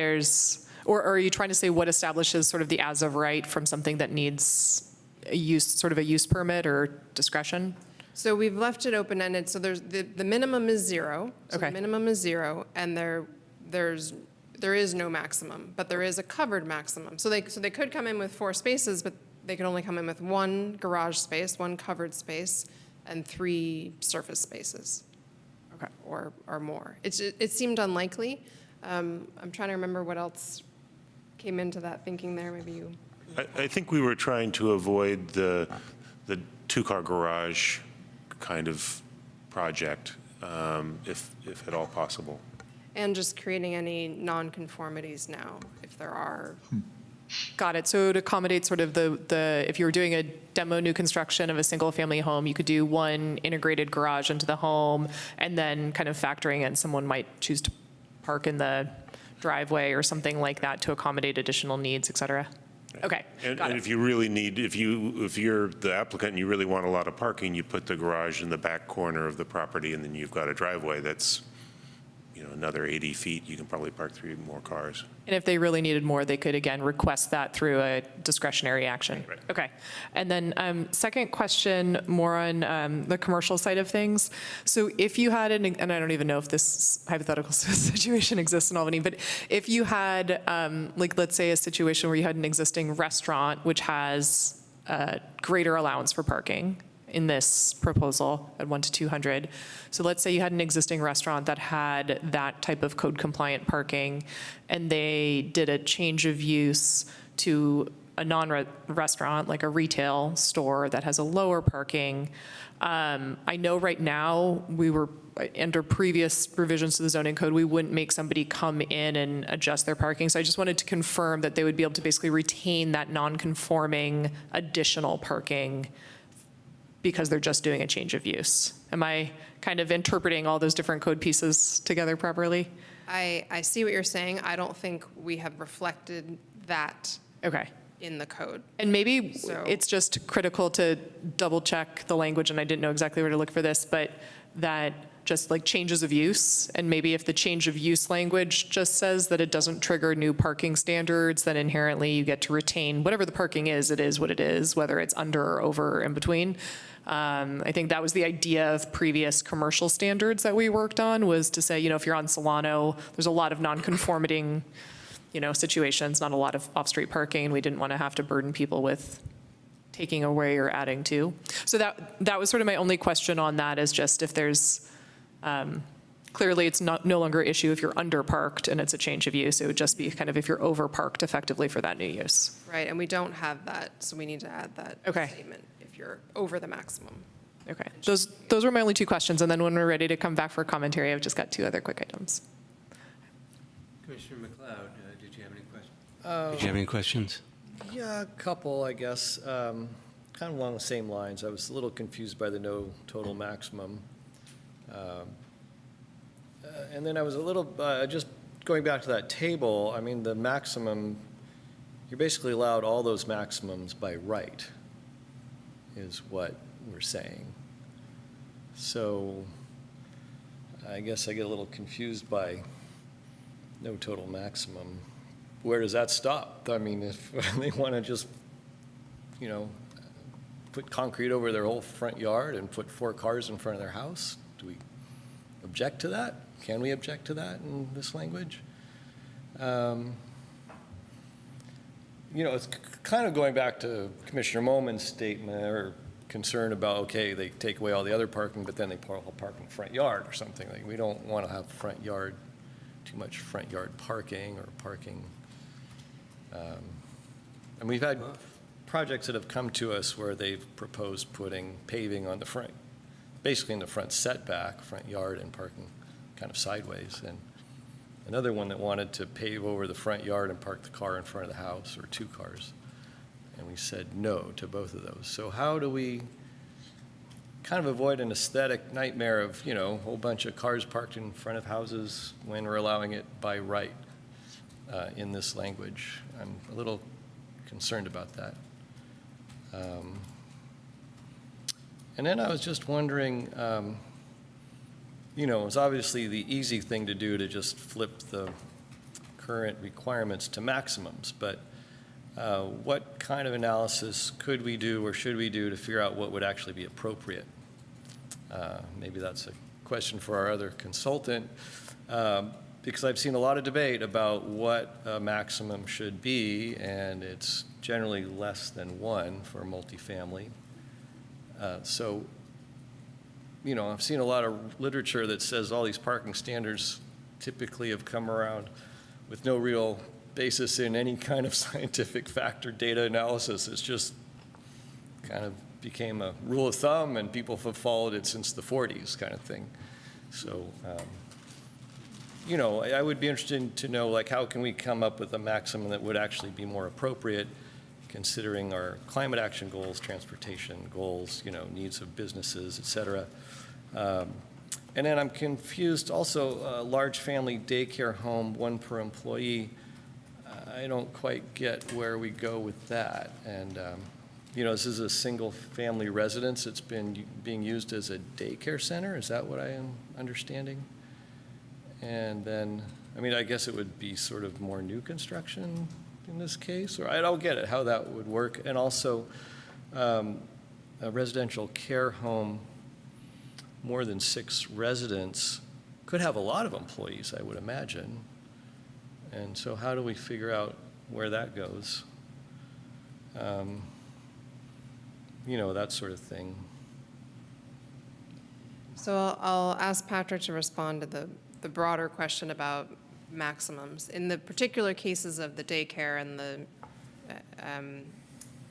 or are you trying to say what establishes sort of the as of right from something that needs a use, sort of a use permit or discretion? So we've left it open-ended, so there's, the minimum is 0. So Okay. the minimum is 0, and there is no maximum, but there is a covered maximum. So they could come in with 4 spaces, but they could only come in with 1 garage space, 1 covered space, and 3 surface spaces. Okay. Or more. It seemed unlikely. I'm trying to remember what else came into that thinking there, maybe you. I think we were trying to avoid the 2-car garage kind of project, if at all possible. And just creating any nonconformities now, if there are. Got it. So to accommodate sort of the if you were doing a demo new construction of a single-family home, you could do 1 integrated garage into the home, and then kind of factoring in someone might choose to park in the driveway or something like that to accommodate additional needs, et cetera. Okay, And got and it. if you really need, if you're the applicant and you really want a lot of parking, you put the garage in the back corner of the property, and then you've got a driveway that's, another 80 feet, you can probably park 3 more cars. And if they really needed more, they could, again, request that through a discretionary action. Right. Okay. And then second question, more on the commercial side of things. So if you had, and I don't even know if this hypothetical situation exists in Albany, but if you had, let's say a situation where you had an existing restaurant which has greater allowance for parking in this proposal at 1 to 200. So let's say you had an existing restaurant that had that type of code compliant parking, and they did a change of use to a non-restaurant, like a retail store that has a lower parking. I know right now we were under previous revisions to the zoning code, we wouldn't make somebody come in and adjust their parking. So I just wanted to confirm that they would be able to basically retain that non-conforming additional parking because they're just doing a change of use. Am I kind of interpreting all those different code pieces together properly? I see what you're saying. I don't think we have reflected that Okay. in the code. And maybe So- it's just critical to double check the language, and I didn't know exactly where to look for this, but that just like changes of use, and maybe if the change of use language just says that it doesn't trigger new parking standards, then inherently you get to retain whatever the parking is, it is what it is, whether it's under or over or in between. I think that was the idea of previous commercial standards that we worked on, was to say, if you're on Solano, there's a lot of non-conforming, situations, not a lot of off-street parking. We didn't want to have to burden people with taking away or adding to. So that was sort of my only question on that, is just if there's, clearly it's no longer an issue if you're underparked and it's a change of use. It would just be kind of if you're overparked effectively for that new use. Right, and we don't have that, so we need to add that Okay. statement if you're over the maximum. Okay, those were my only 2 questions, and then when we're ready to come back for commentary, I've just got 2 other quick items. Commissioner McLeod, did you have any questions? Did you have any questions? Yeah, a couple, I guess. Kind of along the same lines. I was a little confused by the no total maximum. And then I was a little, just going back to that table, I mean, the maximum, you're basically allowed all those maximums by right, is what we're saying. So I guess I get a little confused by no total maximum. Where does that stop? I mean, if they want to just, put concrete over their whole front yard and put 4 cars in front of their house, do we object to that? Can we object to that in this language? It's kind of going back to Commissioner Moman's statement or concern about, okay, they take away all the other parking, but then they park in the front yard or something. Like, we don't want to have too much front yard parking or parking. And we've had projects that have come to us where they've proposed putting paving on the front, basically in the front setback, front yard, and parking kind of sideways. And another one that wanted to pave over the front yard and park the car in front of the house, or 2 cars. And we said no to both of those. So how do we kind of avoid an aesthetic nightmare of, a whole bunch of cars parked in front of houses when we're allowing it by right in this language? I'm a little concerned about that. And then I was just wondering, it's obviously the easy thing to do to just flip the current requirements to maximums, but what kind of analysis could we do or should we do to figure out what would actually be appropriate? Maybe that's a question for our other consultant, because I've seen a lot of debate about what a maximum should be, and it's generally less than 1 for multifamily. So, you know, I've seen a lot of literature that says all these parking standards typically have come around with no real basis in any kind of scientific fact or data analysis. It's just kind of became a rule of thumb, and people have followed it since the 40s kind of thing. So, you know, I would be interested to know, like, how can we come up with a maximum that would actually be more appropriate, considering our climate action goals, transportation goals, you know, needs of businesses, et cetera. And then I'm confused also, large family daycare home, 1 per employee. I don't quite get where we go with that. And, you know, this is a single family residence. It's been being used as a daycare center. Is that what I am understanding? And then, I mean, I guess it would be sort of more new construction in this case, or I don't get it, how that would work. And also, a residential care home, more than 6 residents, could have a lot of employees, I would imagine. And so how do we figure out where that goes? You know, that sort of thing. So I'll ask Patrick to respond to the broader question about maximums. In the particular cases of the daycare and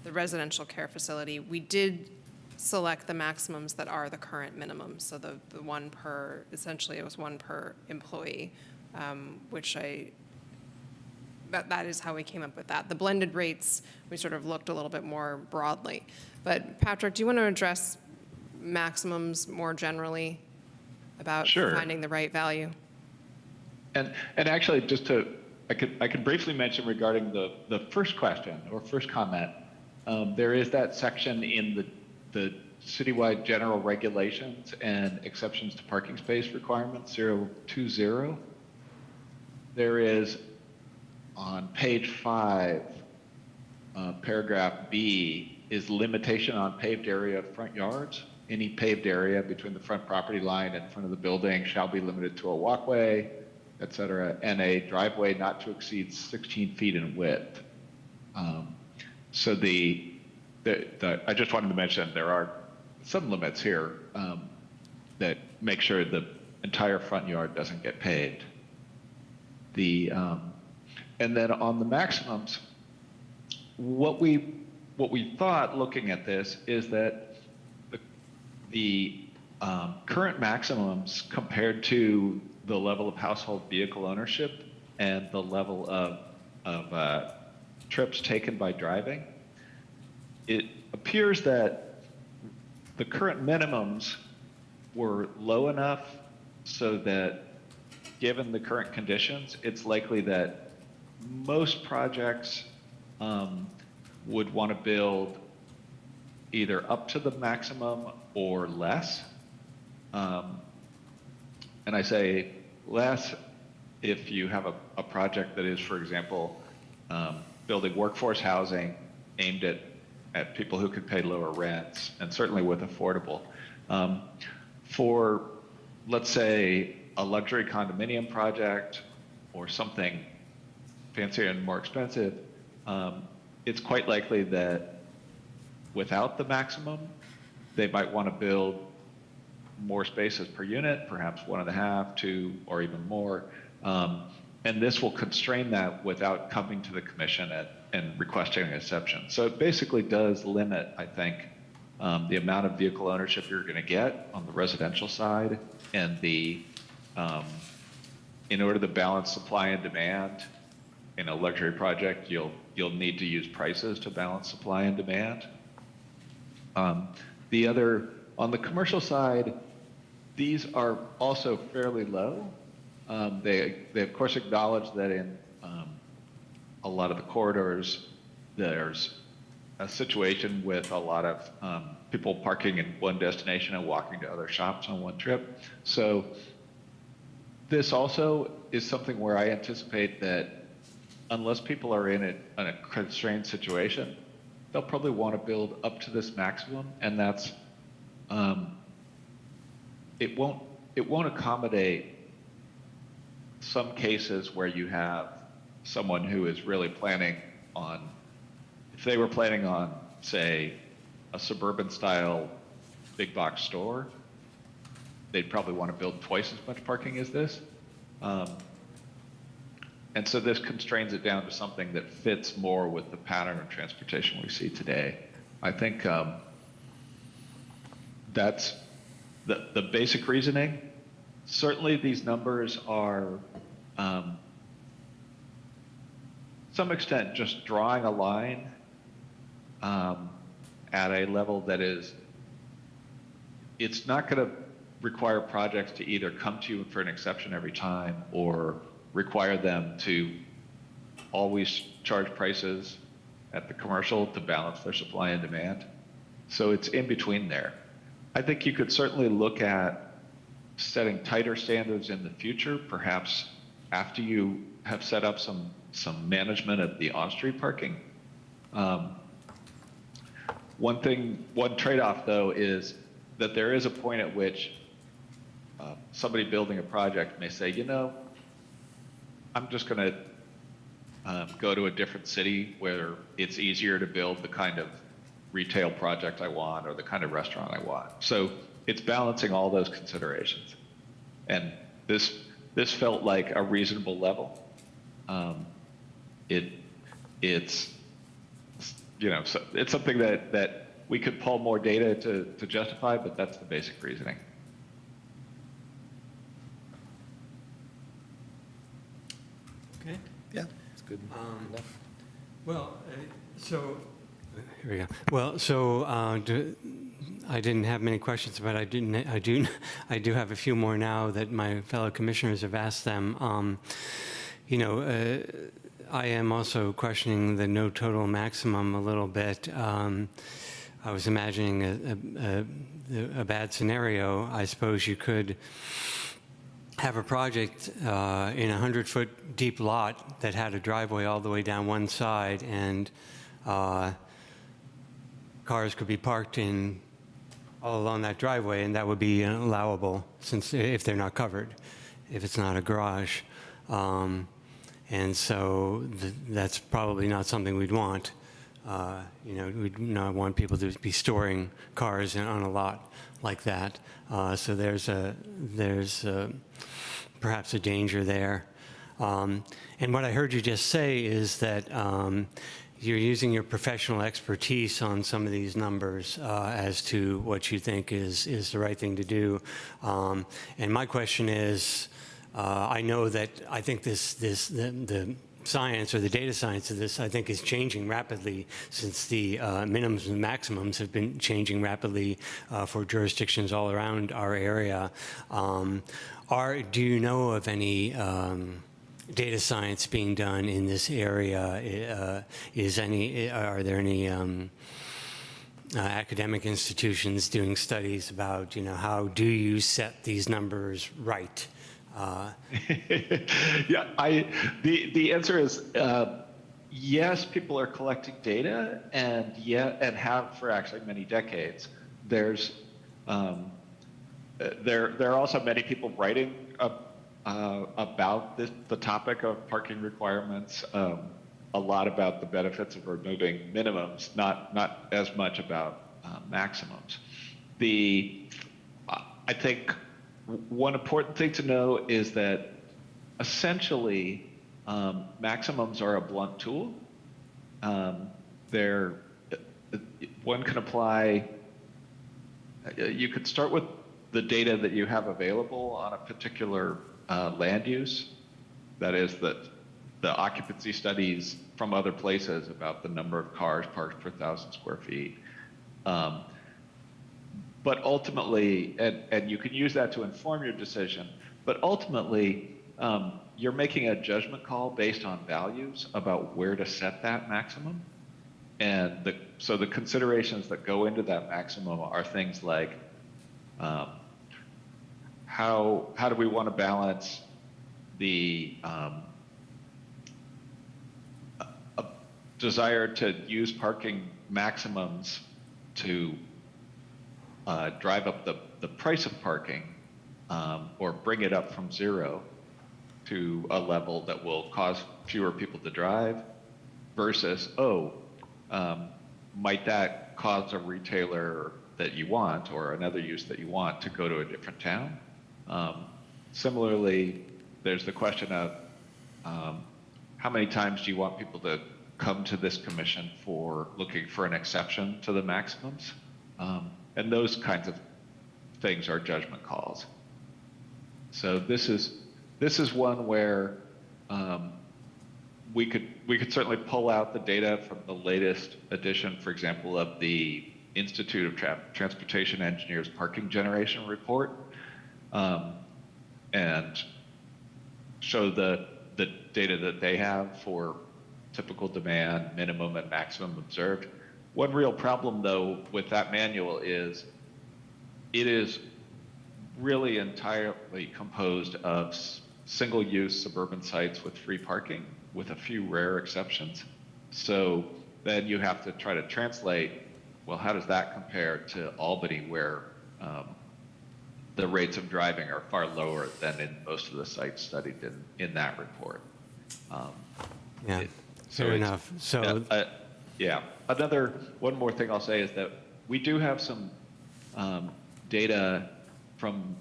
the residential care facility, we did select the maximums that are the current minimums. So the 1 per, essentially it was 1 per employee, which that is how we came up with that. The blended rates, we sort of looked a little bit more broadly. But Patrick, do you want to address maximums more generally about Sure. finding the right value? And actually, I could briefly mention regarding the first question or first comment. There is that section in the citywide general regulations and exceptions to parking space requirements 020. There is on page 5, paragraph B, is limitation on paved area of front yards. Any paved area between the front property line and front of the building shall be limited to a walkway, et cetera, and a driveway not to exceed 16 feet in width. So I just wanted to mention there are some limits here that make sure the entire front yard doesn't get paved. And then on the maximums, what we thought looking at this is that the current maximums compared to the level of household vehicle ownership and the level of trips taken by driving, it appears that the current minimums were low enough so that given the current conditions, it's likely that most projects would want to build either up to the maximum or less. And I say less if you have a project that is, for example, building workforce housing aimed at people who could pay lower rents, and certainly with affordable. For, let's say, a luxury condominium project or something fancier and more expensive, it's quite likely that without the maximum, they might want to build more spaces per unit, perhaps 1.5, 2, or even more. And this will constrain that without coming to the commission and requesting an exception. So it basically does limit, I think, the amount of vehicle ownership you're going to get on the residential side, and in order to balance supply and demand in a luxury project, you'll need to use prices to balance supply and demand. On the commercial side, these are also fairly low. They of course acknowledge that in a lot of the corridors, there's a situation with a lot of people parking in one destination and walking to other shops on one trip. So this also is something where I anticipate that unless people are in a constrained situation, they'll probably want to build up to this maximum, and that's, it won't accommodate some cases where you have someone who is really planning on, if they were planning on, say, a suburban style big box store, they'd probably want to build twice as much parking as this. And so this constrains it down to something that fits more with the pattern of transportation we see today. I think that's the basic reasoning. Certainly these numbers are, some extent, just drawing a line at a level that is, it's not going to require projects to either come to you for an exception every time or require them to always charge prices at the commercial to balance their supply and demand. So it's in between there. I think you could certainly look at setting tighter standards in the future, perhaps after you have set up some management of the on-street parking. One trade-off though is that there is a point at which somebody building a project may say, you know, I'm just going to go to a different city where it's easier to build the kind of retail project I want or the kind of restaurant I want. So it's balancing all those considerations. And this felt like a reasonable level. It's you know, so it's something that we could pull more data to justify, but that's the basic reasoning. Okay. Yeah, it's good enough. Well, so, here we go. Well, so I didn't have many questions, but I do have a few more now that my fellow commissioners have asked them. You know, I am also questioning the no total maximum a little bit. I was imagining a bad scenario. I suppose you could have a project in a 100-foot deep lot that had a driveway all the way down one side, and cars could be parked in all along that driveway, and that would be allowable since if they're not covered, if it's not a garage. And so that's probably not something we'd want. You know, we'd not want people to be storing cars on a lot like that. So there's perhaps a danger there. And what I heard you just say is that you're using your professional expertise on some of these numbers as to what you think is the right thing to do. And my question is, I know that I think the science or the data science of this, I think, is changing rapidly since the minimums and maximums have been changing rapidly for jurisdictions all around our area. Do you know of any data science being done in this area? Are there any academic institutions doing studies about, you know, how do you set these numbers right? Yeah, the answer is yes. People are collecting data, and have for actually many decades. There are also many people writing about the topic of parking requirements. A lot about the benefits of removing minimums, not as much about maximums. I think one important thing to know is that essentially maximums are a blunt tool. One can apply, you could start with the data that you have available on a particular land use. That is the occupancy studies from other places about the number of cars parked per 1,000 square feet. But ultimately, and you can use that to inform your decision, but ultimately, you're making a judgment call based on values about where to set that maximum. And so the considerations that go into that maximum are things like, how do we want to balance the desire to use parking maximums to drive up the price of parking, or bring it up from 0 to a level that will cause fewer people to drive, versus, might that cause a retailer that you want or another use that you want to go to a different town? Similarly, there's the question of how many times do you want people to come to this commission for looking for an exception to the maximums? And those kinds of things are judgment calls. So this is one where we could certainly pull out the data from the latest edition, for example, of the Institute of Transportation Engineers Parking Generation Report, and show the data that they have for typical demand, minimum and maximum observed. One real problem, though, with that manual is it is really entirely composed of single-use suburban sites with free parking, with a few rare exceptions. So then you have to try to translate, well, how does that compare to Albany, where the rates of driving are far lower than in most of the sites studied in that report. Yeah, fair enough. So yeah, one more thing I'll say is that we do have some data from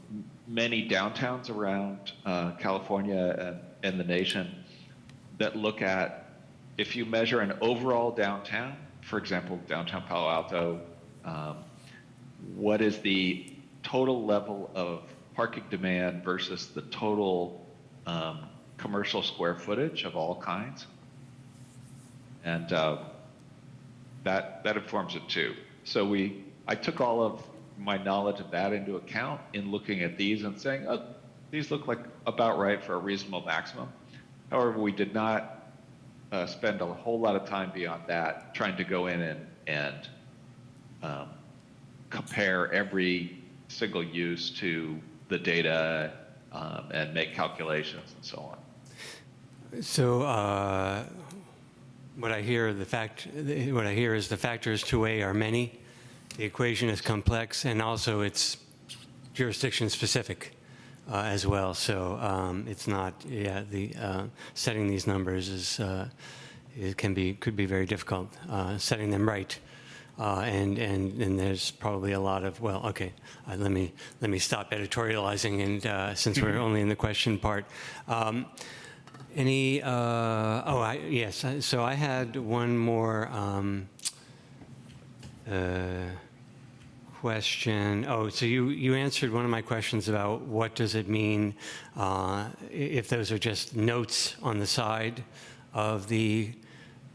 many downtowns around California and the nation that look at, if you measure an overall downtown, for example, downtown Palo Alto, what is the total level of parking demand versus the total commercial square footage of all kinds? And that informs it too. So I took all of my knowledge of that into account in looking at these and saying, oh, these look like about right for a reasonable maximum. However, we did not spend a whole lot of time beyond that trying to go in and compare every single use to the data and make calculations and so on. So what I hear is the factors to weigh are many. The equation is complex, and also it's jurisdiction specific as well. So it's not, setting these numbers could be very difficult. Setting them right, and there's probably a lot of, well, okay, let me stop editorializing, and since we're only in the question part. Yes, so I had one more question. So you answered one of my questions about what does it mean if those are just notes on the side of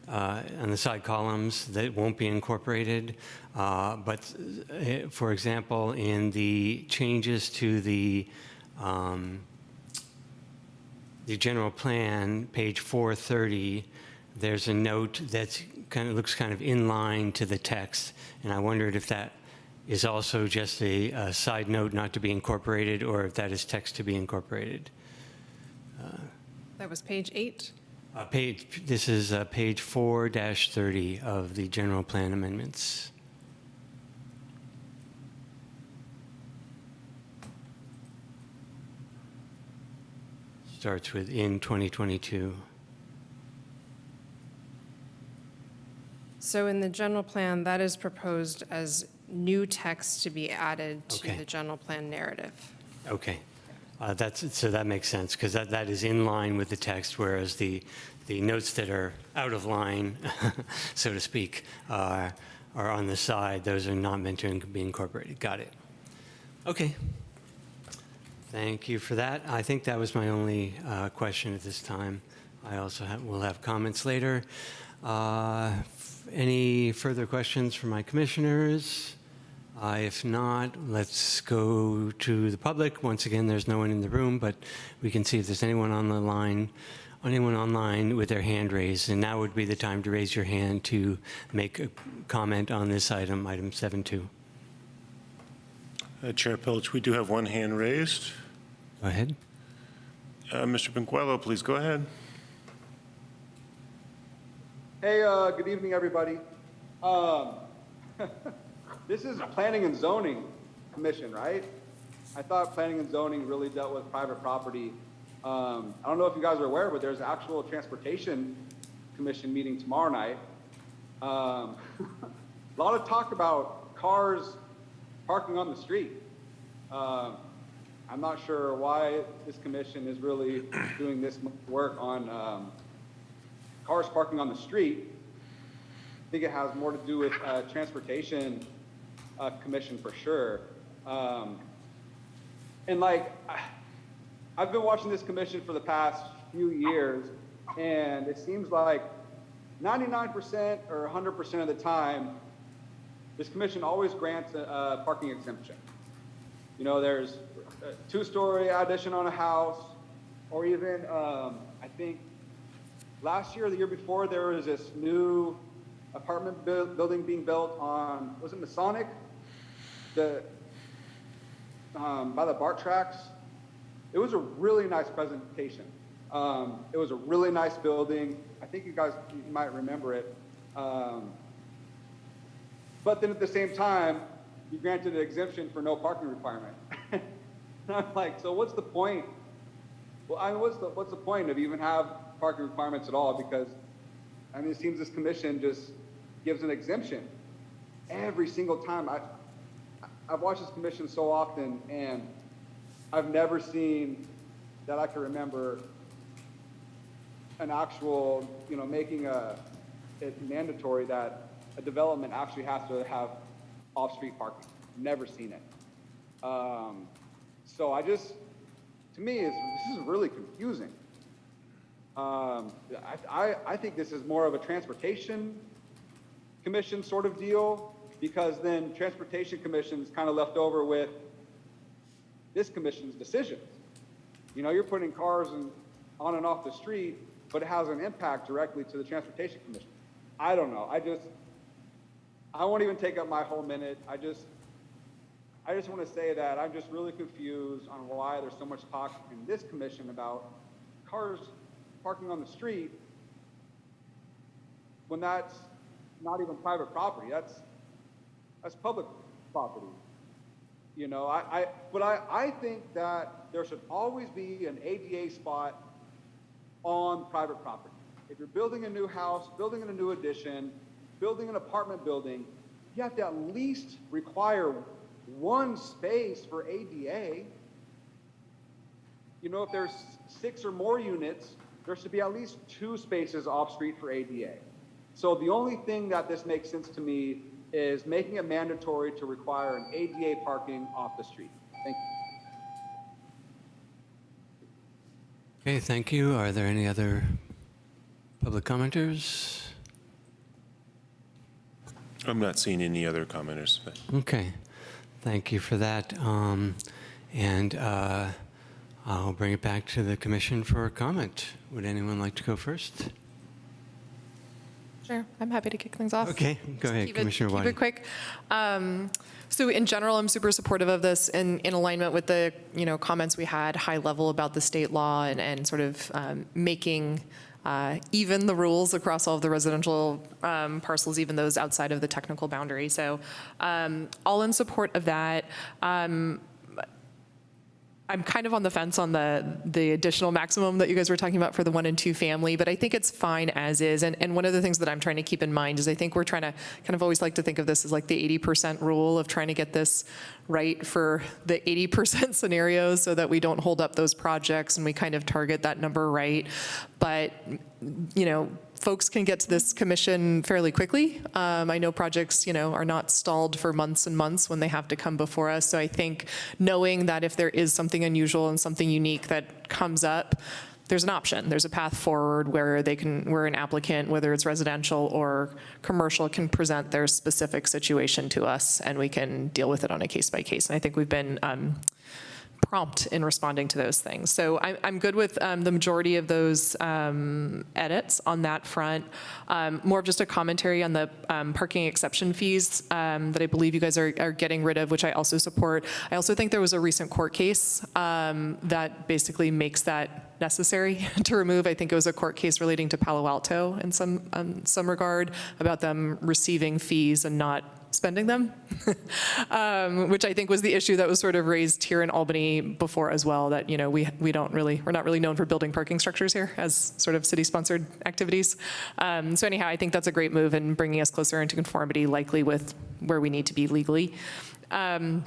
on the side columns that won't be incorporated. But for example, in the changes to the general plan, page 430, there's a note that looks kind of in line to the text, and I wondered if that is also just a side note not to be incorporated, or if that is text to be incorporated. That was page 8. This is page 4-30 of the general plan amendments. Starts with in 2022. So in the general plan, that is proposed as new text to be added to Okay. the general plan narrative. Okay. So that makes sense, because that is in line with the text, whereas the notes that are out of line, so to speak, are on the side. Those are not meant to be incorporated. Got it. Okay. Thank you for that. I think that was my only question at this time. I also will have comments later. Any further questions from my commissioners? If not, let's go to the public. Once again, there's no one in the room, but we can see if there's anyone on the line, anyone online with their hand raised. And now would be the time to raise your hand to make a comment on this item 7.2. Chair Pilch, we do have one hand raised. Go ahead. Mr. Benguelo, please go ahead. Hey, good evening, everybody. This is Planning and Zoning Commission, right? I thought Planning and Zoning really dealt with private property. I don't know if you guys are aware, but there's an actual Transportation Commission meeting tomorrow night. A lot of talk about cars parking on the street. I'm not sure why this commission is really doing this much work on cars parking on the street. I think it has more to do with Transportation Commission for sure. And like, I've been watching this commission for the past few years, and it seems like 99% or 100% of the time, this commission always grants a parking exemption. You know, there's a two-story addition on a house, or even, I think last year or the year before, there was this new apartment building being built on, was it Masonic? By the BART tracks. It was a really nice presentation. It was a really nice building. I think you might remember it. But then at the same time, you granted an exemption for no parking requirement. And I'm like, so what's the point? Well, I mean, what's the point of even have parking requirements at all? Because, I mean, it seems this commission just gives an exemption every single time. I've watched this commission so often, and I've never seen that I can remember an actual, you know, making it mandatory that a development actually has to have off-street parking. Never seen it. So to me, this is really confusing. I think this is more of a Transportation Commission sort of deal, because then Transportation Commission is kind of left over with this commission's decisions. You know, you're putting cars on and off the street, but it has an impact directly to the Transportation Commission. I don't know. I won't even take up my whole minute. I just want to say that I'm just really confused on why there's so much talk in this commission about cars parking on the street when that's not even private property. That's public property. You know, but I think that there should always be an ADA spot on private property. If you're building a new house, building in a new addition, building an apartment building, you have to at least require one space for ADA. You know, if there's 6 or more units, there should be at least 2 spaces off street for ADA. So the only thing that this makes sense to me is making it mandatory to require an ADA parking off the street. Thank you. Okay, thank you. Are there any other public commenters? I'm not seeing any other commenters. But Okay, thank you for that. And I'll bring it back to the commission for a comment. Would anyone like to go first? Sure, I'm happy to kick things off. Okay, go ahead, Commissioner Keep White. it quick. So in general, I'm super supportive of this in alignment with the, you know, comments we had high level about the state law and sort of making even the rules across all of the residential parcels, even those outside of the technical boundary. So all in support of that. I'm kind of on the fence on the additional maximum that you guys were talking about for the 1 and 2 family, but I think it's fine as is. And one of the things that I'm trying to keep in mind is I think we're trying to kind of always like to think of this as like the 80% rule of trying to get this right for the 80% scenarios so that we don't hold up those projects and we kind of target that number right. But, you know, folks can get to this commission fairly quickly. I know projects, you know, are not stalled for months and months when they have to come before us. So I think knowing that if there is something unusual and something unique that comes up, there's an option. There's a path forward where where an applicant, whether it's residential or commercial, can present their specific situation to us and we can deal with it on a case by case. And I think we've been prompt in responding to those things. So I'm good with the majority of those edits on that front. More of just a commentary on the parking exception fees that I believe you guys are getting rid of, which I also support. I also think there was a recent court case that basically makes that necessary to remove. I think it was a court case relating to Palo Alto in some regard about them receiving fees and not spending them, which I think was the issue that was sort of raised here in Albany before as well, that, you know, we're not really known for building parking structures here as sort of city-sponsored activities. So anyhow, I think that's a great move in bringing us closer into conformity, likely with where we need to be legally. And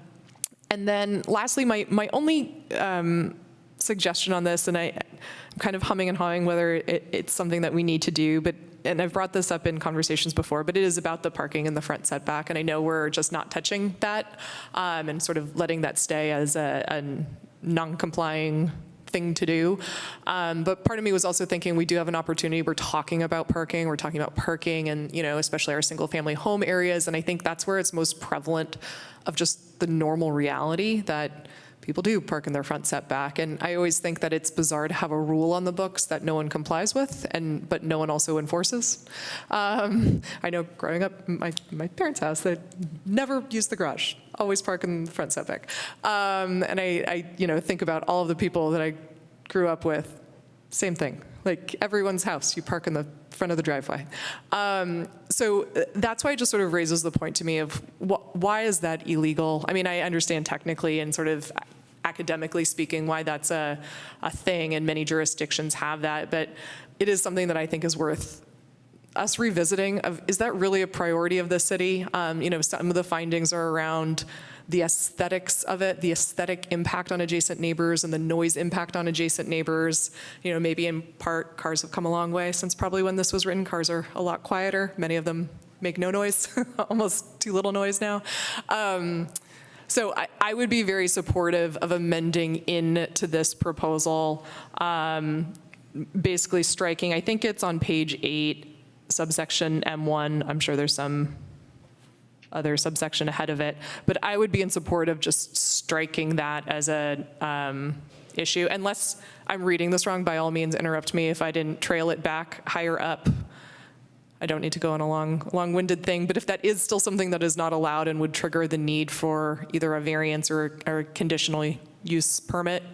then lastly, my only suggestion on this, and I'm kind of humming and hawing whether it's something that we need to do, and I've brought this up in conversations before, but it is about the parking in the front setback, and I know we're just not touching that and sort of letting that stay as a non-complying thing to do. But part of me was also thinking we do have an opportunity. We're talking about parking. We're talking about parking and, you know, especially our single-family home areas, and I think that's where it's most prevalent of just the normal reality that people do park in their front setback. And I always think that it's bizarre to have a rule on the books that no one complies with, but no one also enforces. I know growing up, my parents' house, they never used the garage, always park in the front setback. And I think about all of the people that I grew up with, same thing. Like everyone's house, you park in the front of the driveway. So that's why it just sort of raises the point to me of why is that illegal? I mean, I understand technically and sort of academically speaking why that's a thing, and many jurisdictions have that, but it is something that I think is worth us revisiting. Is that really a priority of the city? Some of the findings are around the aesthetics of it, the aesthetic impact on adjacent neighbors and the noise impact on adjacent neighbors. You know, maybe in part cars have come a long way since probably when this was written. Cars are a lot quieter. Many of them make no noise, almost too little noise now. So I would be very supportive of amending into this proposal, basically striking, I think it's on page 8, subsection M1. I'm sure there's some other subsection ahead of it, but I would be in support of just striking that as a issue. Unless I'm reading this wrong, by all means interrupt me if I didn't trail it back higher up. I don't need to go on a long-winded thing, but if that is still something that is not allowed and would trigger the need for either a variance or a conditional use permit,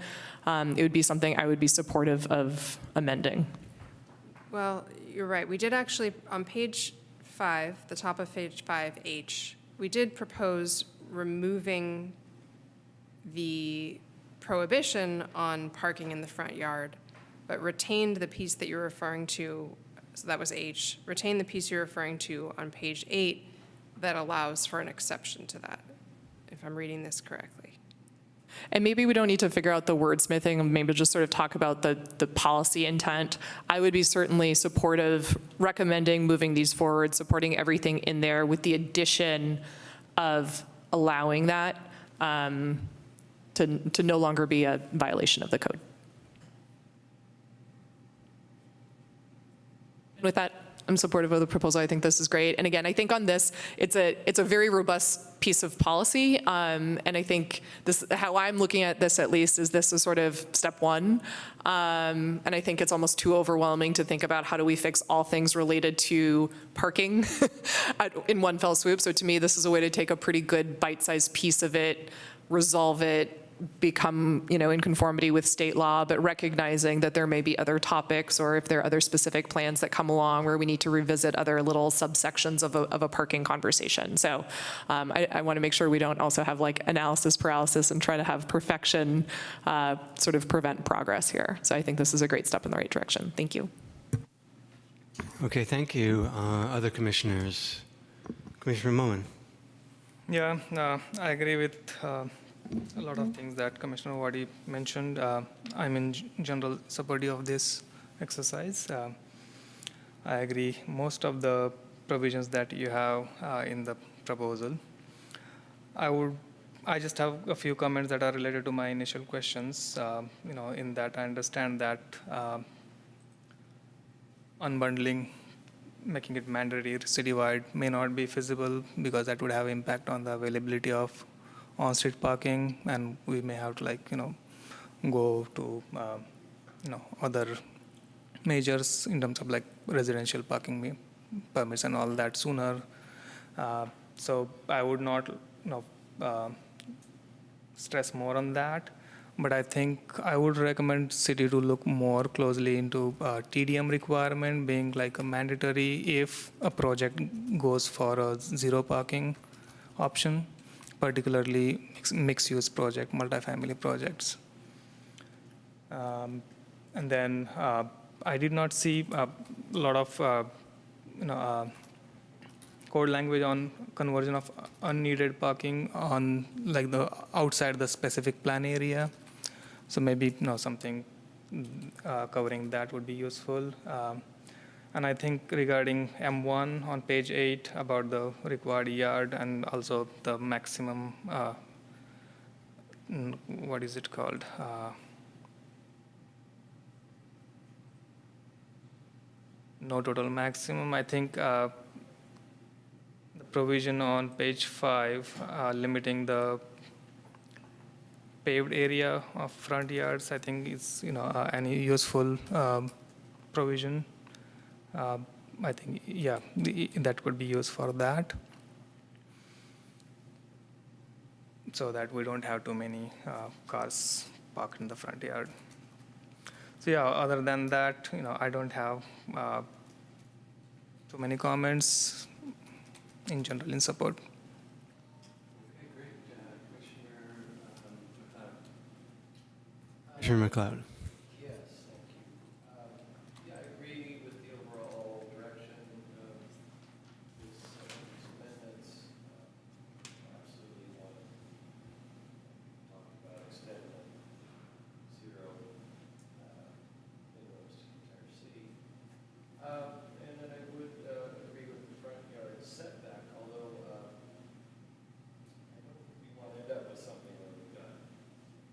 it would be something I would be supportive of amending. Well, you're right. We did actually, on page 5, the top of page 5H, we did propose removing the prohibition on parking in the front yard, but retained the piece that you're referring to. So that was H. Retain the piece you're referring to on page 8 that allows for an exception to that, if I'm reading this correctly. And maybe we don't need to figure out the wordsmithing, maybe just sort of talk about the policy intent. I would be certainly supportive, recommending moving these forward, supporting everything in there with the addition of allowing that to no longer be a violation of the code. With that, I'm supportive of the proposal. I think this is great. And again, I think on this, it's a very robust piece of policy. And I think this, how I'm looking at this at least, is this is sort of step one. And I think it's almost too overwhelming to think about how do we fix all things related to parking in one fell swoop. So to me, this is a way to take a pretty good bite-sized piece of it, resolve it, become, in conformity with state law, but recognizing that there may be other topics, or if there are other specific plans that come along where we need to revisit other little subsections of a parking conversation. So I want to make sure we don't also have like analysis paralysis and try to have perfection sort of prevent progress here. So I think this is a great step in the right direction. Thank you. Okay, thank you. Other commissioners? Commissioner Moen. Yeah, I agree with a lot of things that Commissioner Wadi mentioned. I'm in general supportive of this exercise. I agree most of the provisions that you have in the proposal. I just have a few comments that are related to my initial questions. In that I understand that unbundling, making it mandatory citywide may not be feasible because that would have impact on the availability of on-street parking, and we may have to go to other measures in terms of like residential parking permits and all that sooner. So I would not stress more on that. But I think I would recommend city to look more closely into TDM requirement being like a mandatory if a project goes for a zero parking option, particularly mixed-use project, multifamily projects. And then I did not see a lot of code language on conversion of unneeded parking on like the outside the specific plan area. So maybe something covering that would be useful. And I think regarding M1 on page 8 about the required yard and also the maximum, what is it called? No total maximum. I think the provision on page 5 limiting the paved area of front yards, I think is any useful provision. I think that could be used for that, so that we don't have too many cars parked in the front yard. So other than that, I don't have too many comments in general in support. Commissioner McLeod. Yes, thank you. I agree with the overall direction of these amendments. Absolutely want to talk about extending zero minimums to the entire city. And then I would agree with the front yard setback, although I don't think we want to end up with something where we've got a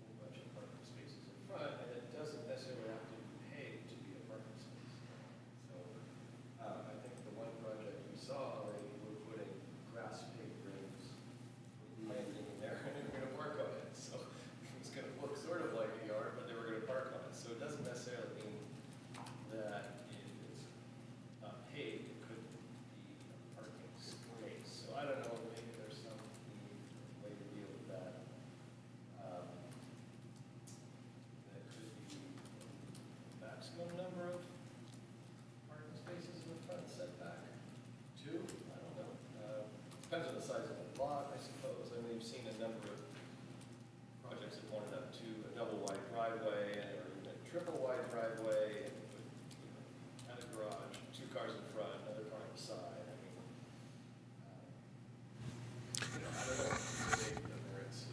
whole bunch of parking spaces in front, and it doesn't necessarily have to be paved to be a parking space. So I think the one project we saw already, we're putting grass paved rings, landing in there, and we're going to park on it. So it was going to look sort of like a yard, but they were going to park on it. So it doesn't necessarily mean that if it's not paved, it couldn't be a parking space. So I don't know, maybe there's some way to deal with that. That could be maximum number of parking spaces in the front setback. 2? I don't know. Depends on the size of the lot, I suppose. I mean, we've seen a number of projects that wanted up to a double wide driveway or even a triple wide driveway and put, had a garage, 2 cars in front, another car on the side. I mean, I don't know whether it's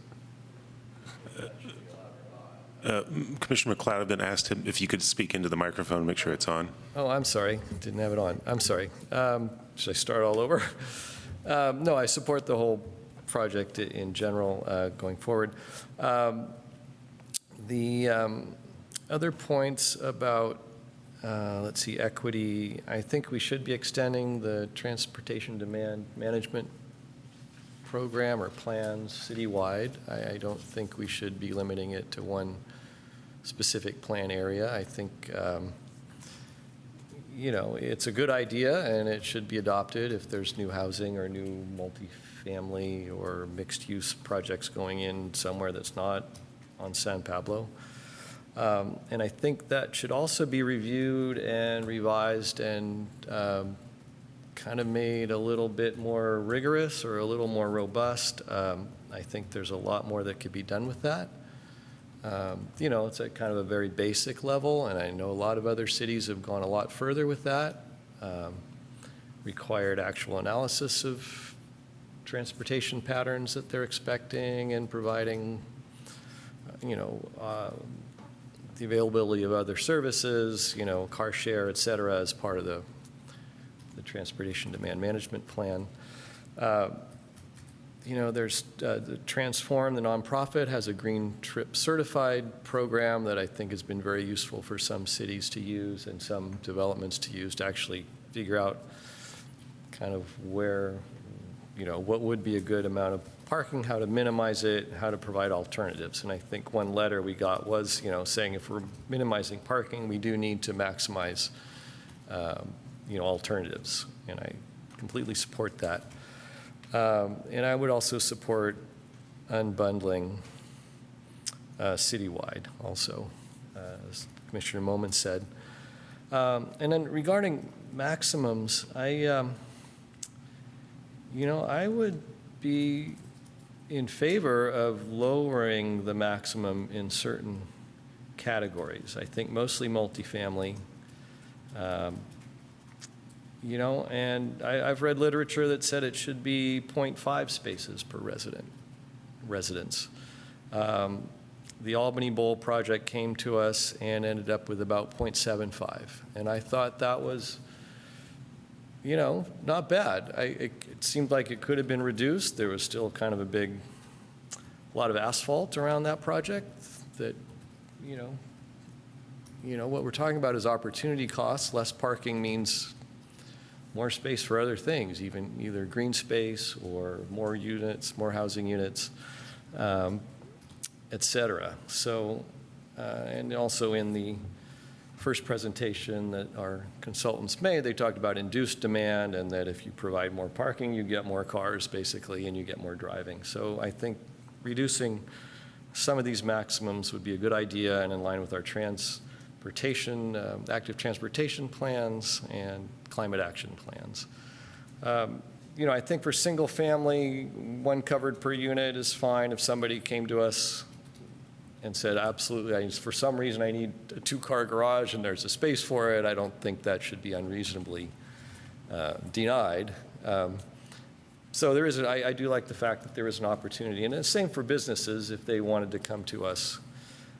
that should be allowed or not. Commissioner McLeod, I've been asked him if you could speak into the microphone, make sure it's on. Oh, I'm sorry. Didn't have it on. I'm sorry. Should I start all over? No, I support the whole project in general going forward. The other points about, let's see, equity, I think we should be extending the transportation demand management program or plans citywide. I don't think we should be limiting it to one specific plan area. I think, it's a good idea and it should be adopted if there's new housing or new multifamily or mixed-use projects going in somewhere that's not on San Pablo. And I think that should also be reviewed and revised and kind of made a little bit more rigorous or a little more robust. I think there's a lot more that could be done with that. It's at kind of a very basic level, and I know a lot of other cities have gone a lot further with that, required actual analysis of transportation patterns that they're expecting and providing, the availability of other services, car share, et cetera, as part of the transportation demand management plan. There's the Transform, the nonprofit, has a green trip certified program that I think has been very useful for some cities to use and some developments to use to actually figure out kind of where, what would be a good amount of parking, how to minimize it, how to provide alternatives. And I think one letter we got was, saying if we're minimizing parking, we do need to maximize, alternatives. And I completely support that. And I would also support unbundling citywide also, as Commissioner Moman said. And then regarding maximums, I would be in favor of lowering the maximum in certain categories. I think mostly multifamily. And I've read literature that said it should be 0.5 spaces per residence. The Albany Bowl project came to us and ended up with about 0.75. And I thought that was, not bad. It seemed like it could have been reduced. There was still kind of a lot of asphalt around that project that, what we're talking about is opportunity costs. Less parking means more space for other things, either green space or more units, more housing units, et cetera. So, and also in the first presentation that our consultants made, they talked about induced demand and that if you provide more parking, you get more cars basically and you get more driving. So I think reducing some of these maximums would be a good idea and in line with our transportation, active transportation plans and climate action plans. I think for single family, one covered per unit is fine. If somebody came to us and said, absolutely, for some reason I need a 2-car garage and there's a space for it, I don't think that should be unreasonably denied. So there is, I do like the fact that there is an opportunity. And the same for businesses if they wanted to come to us.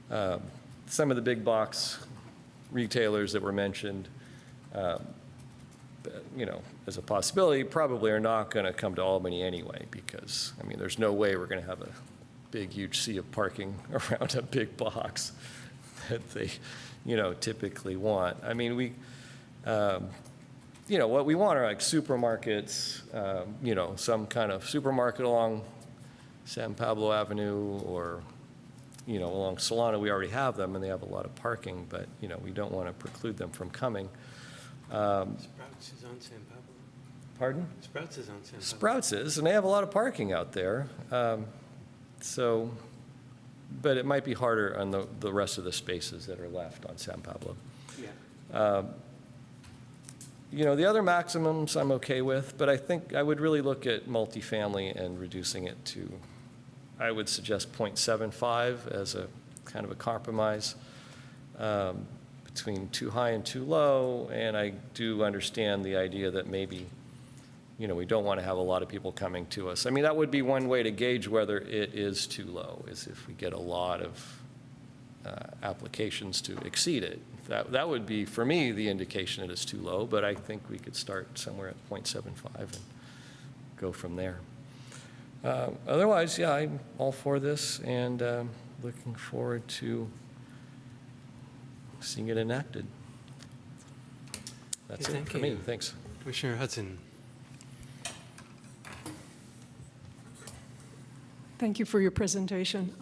Some of the big box retailers that were mentioned, as a possibility, probably are not going to come to Albany anyway because, there's no way we're going to have a big, huge sea of parking around a big box that they, typically want. What we want are like supermarkets, some kind of supermarket along San Pablo Avenue or, along Solano. We already have them and they have a lot of parking, but, we don't want to preclude them from coming. Sprouts is on San Pablo. Pardon? Sprouts is on San Pablo. Sprouts is, and they have a lot of parking out there. But it might be harder on the rest of the spaces that are left on San Pablo. Yeah. The other maximums I'm okay with, but I think I would really look at multifamily and reducing it to, I would suggest 0.75 as a kind of a compromise between too high and too low. And I do understand the idea that maybe, we don't want to have a lot of people coming to us. That would be one way to gauge whether it is too low, is if we get a lot of applications to exceed it. That would be, for me, the indication it is too low, but I think we could start somewhere at 0.75 and go from there. Otherwise, yeah, I'm all for this and looking forward to seeing it enacted. That's Okay, it thank for you. me. Thanks. Commissioner Hudson. Thank you for your presentation.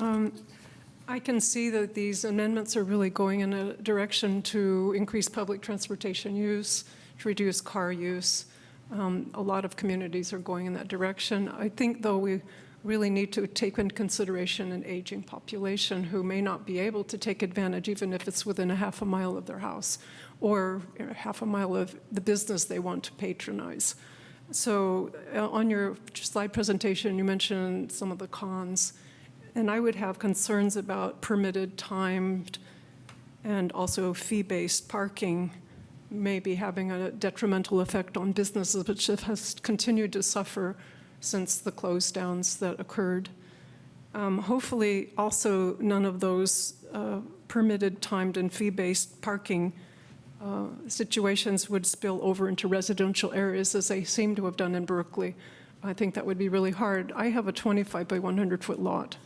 I can see that these amendments are really going in a direction to increase public transportation use, to reduce car use. A lot of communities are going in that direction. I think, though, we really need to take into consideration an aging population who may not be able to take advantage, even if it's within a half a mile of their house or a half a mile of the business they want to patronize. So on your slide presentation, you mentioned some of the cons, and I would have concerns about permitted, timed, and also fee-based parking maybe having a detrimental effect on businesses, which has continued to suffer since the close downs that occurred. Hopefully, also, none of those permitted, timed, and fee-based parking situations would spill over into residential areas as they seem to have done in Berkeley. I think that would be really hard. I have a 25 by 100-foot lot,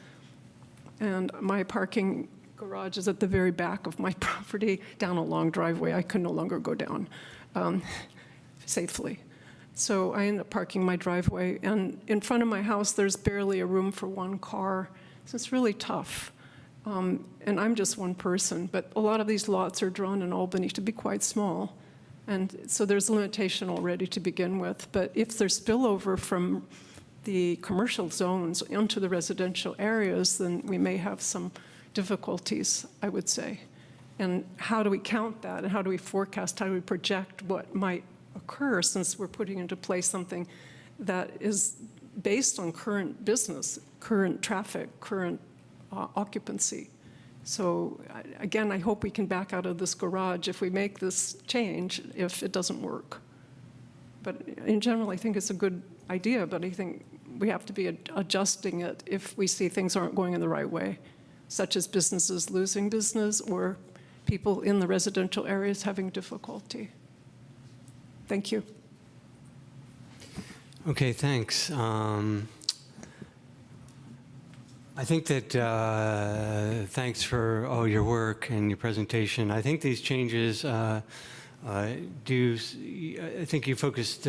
and my parking garage is at the very back of my property, down a long driveway I can no longer go down safely. So I end up parking my driveway, and in front of my house, there's barely a room for one car. So it's really tough. And I'm just one person, but a lot of these lots are drawn in Albany to be quite small. And so there's a limitation already to begin with. But if there's spillover from the commercial zones into the residential areas, then we may have some difficulties, I would say. And how do we count that? And how do we forecast? How do we project what might occur, since we're putting into place something that is based on current business, current traffic, current occupancy? So again, I hope we can back out of this garage if we make this change, if it doesn't work. But in general, I think it's a good idea, but I think we have to be adjusting it if we see things aren't going in the right way, such as businesses losing business or people in the residential areas having difficulty. Thank you. Okay, thanks. I think that thanks for all your work and your presentation. I think these changes I think you focused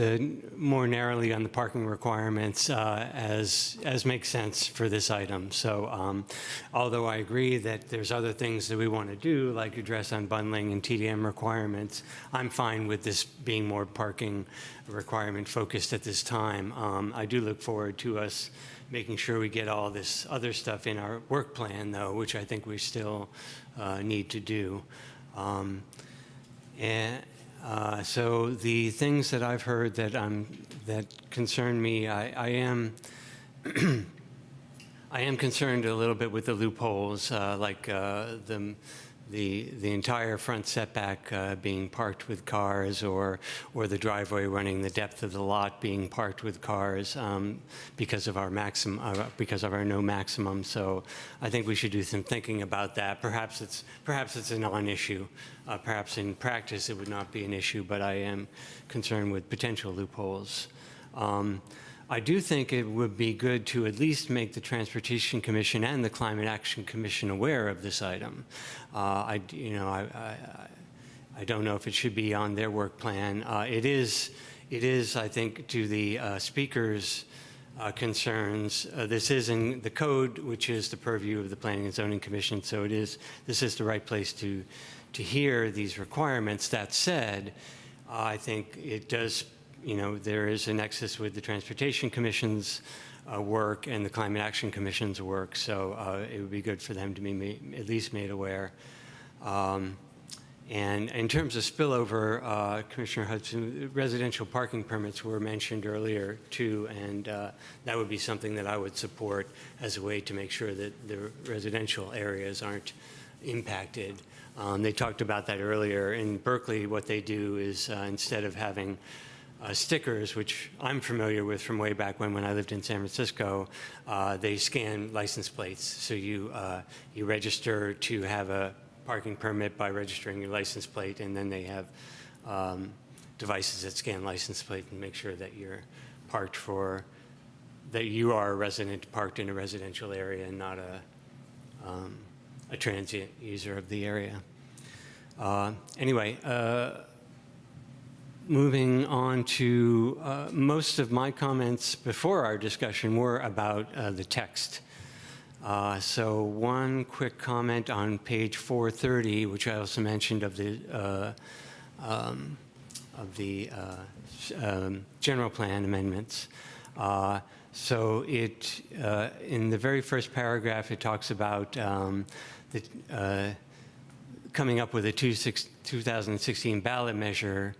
more narrowly on the parking requirements as makes sense for this item. So although I agree that there's other things that we want to do, like address unbundling and TDM requirements, I'm fine with this being more parking requirement focused at this time. I do look forward to us making sure we get all this other stuff in our work plan, though, which I think we still need to do. So the things that I've heard that concern me, I am I am concerned a little bit with the loopholes, like the entire front setback being parked with cars, or the driveway running the depth of the lot being parked with cars because of our no maximum. So I think we should do some thinking about that. Perhaps it's a non-issue. Perhaps in practice it would not be an issue, but I am concerned with potential loopholes. I do think it would be good to at least make the Transportation Commission and the Climate Action Commission aware of this item. I don't know if it should be on their work plan. It is, I think, to the speaker's concerns. This is in the code, which is the purview of the Planning and Zoning Commission. So this is the right place to hear these requirements. That said, I think it does. There is a nexus with the Transportation Commission's work and the Climate Action Commission's work, so it would be good for them to be at least made aware. And in terms of spillover, Commissioner Hudson, residential parking permits were mentioned earlier too, and that would be something that I would support as a way to make sure that the residential areas aren't impacted. They talked about that earlier. In Berkeley, what they do is instead of having stickers, which I'm familiar with from way back when I lived in San Francisco, they scan license plates. So you register to have a parking permit by registering your license plate, and then they have devices that scan license plate and make sure that you're parked that you are a resident parked in a residential area and not a transient user of the area. Anyway. Moving on to most of my comments before our discussion were about the text. So one quick comment on page 430, which I also mentioned of the general plan amendments. So it in the very first paragraph, it talks about coming up with a 2016 ballot measure.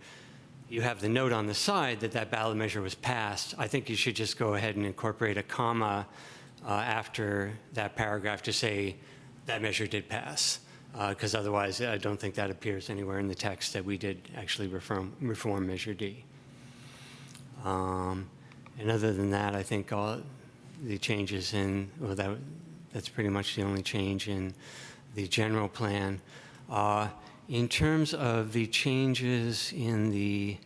You have the note on the side that ballot measure was passed. I think you should just go ahead and incorporate a comma after that paragraph to say that measure did pass, because otherwise I don't think that appears anywhere in the text that we did actually reform Measure D. And other than that, I think all the changes that's pretty much the only change in the general plan. In terms of the changes in the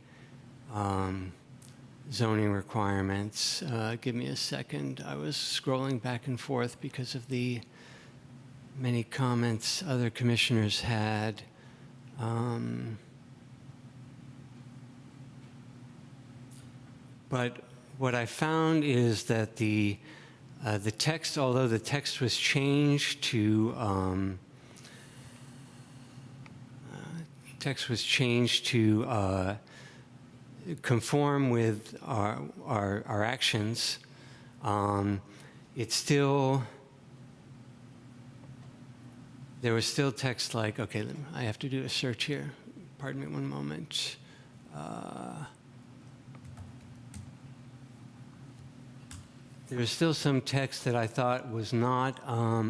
zoning requirements, give me a second. I was scrolling back and forth because of the many comments other commissioners had. But what I found is that the text, although the text was changed to conform with our actions, it still, there was still text like, okay, I have to do a search here. Pardon me one moment. There was still some text that I thought was not,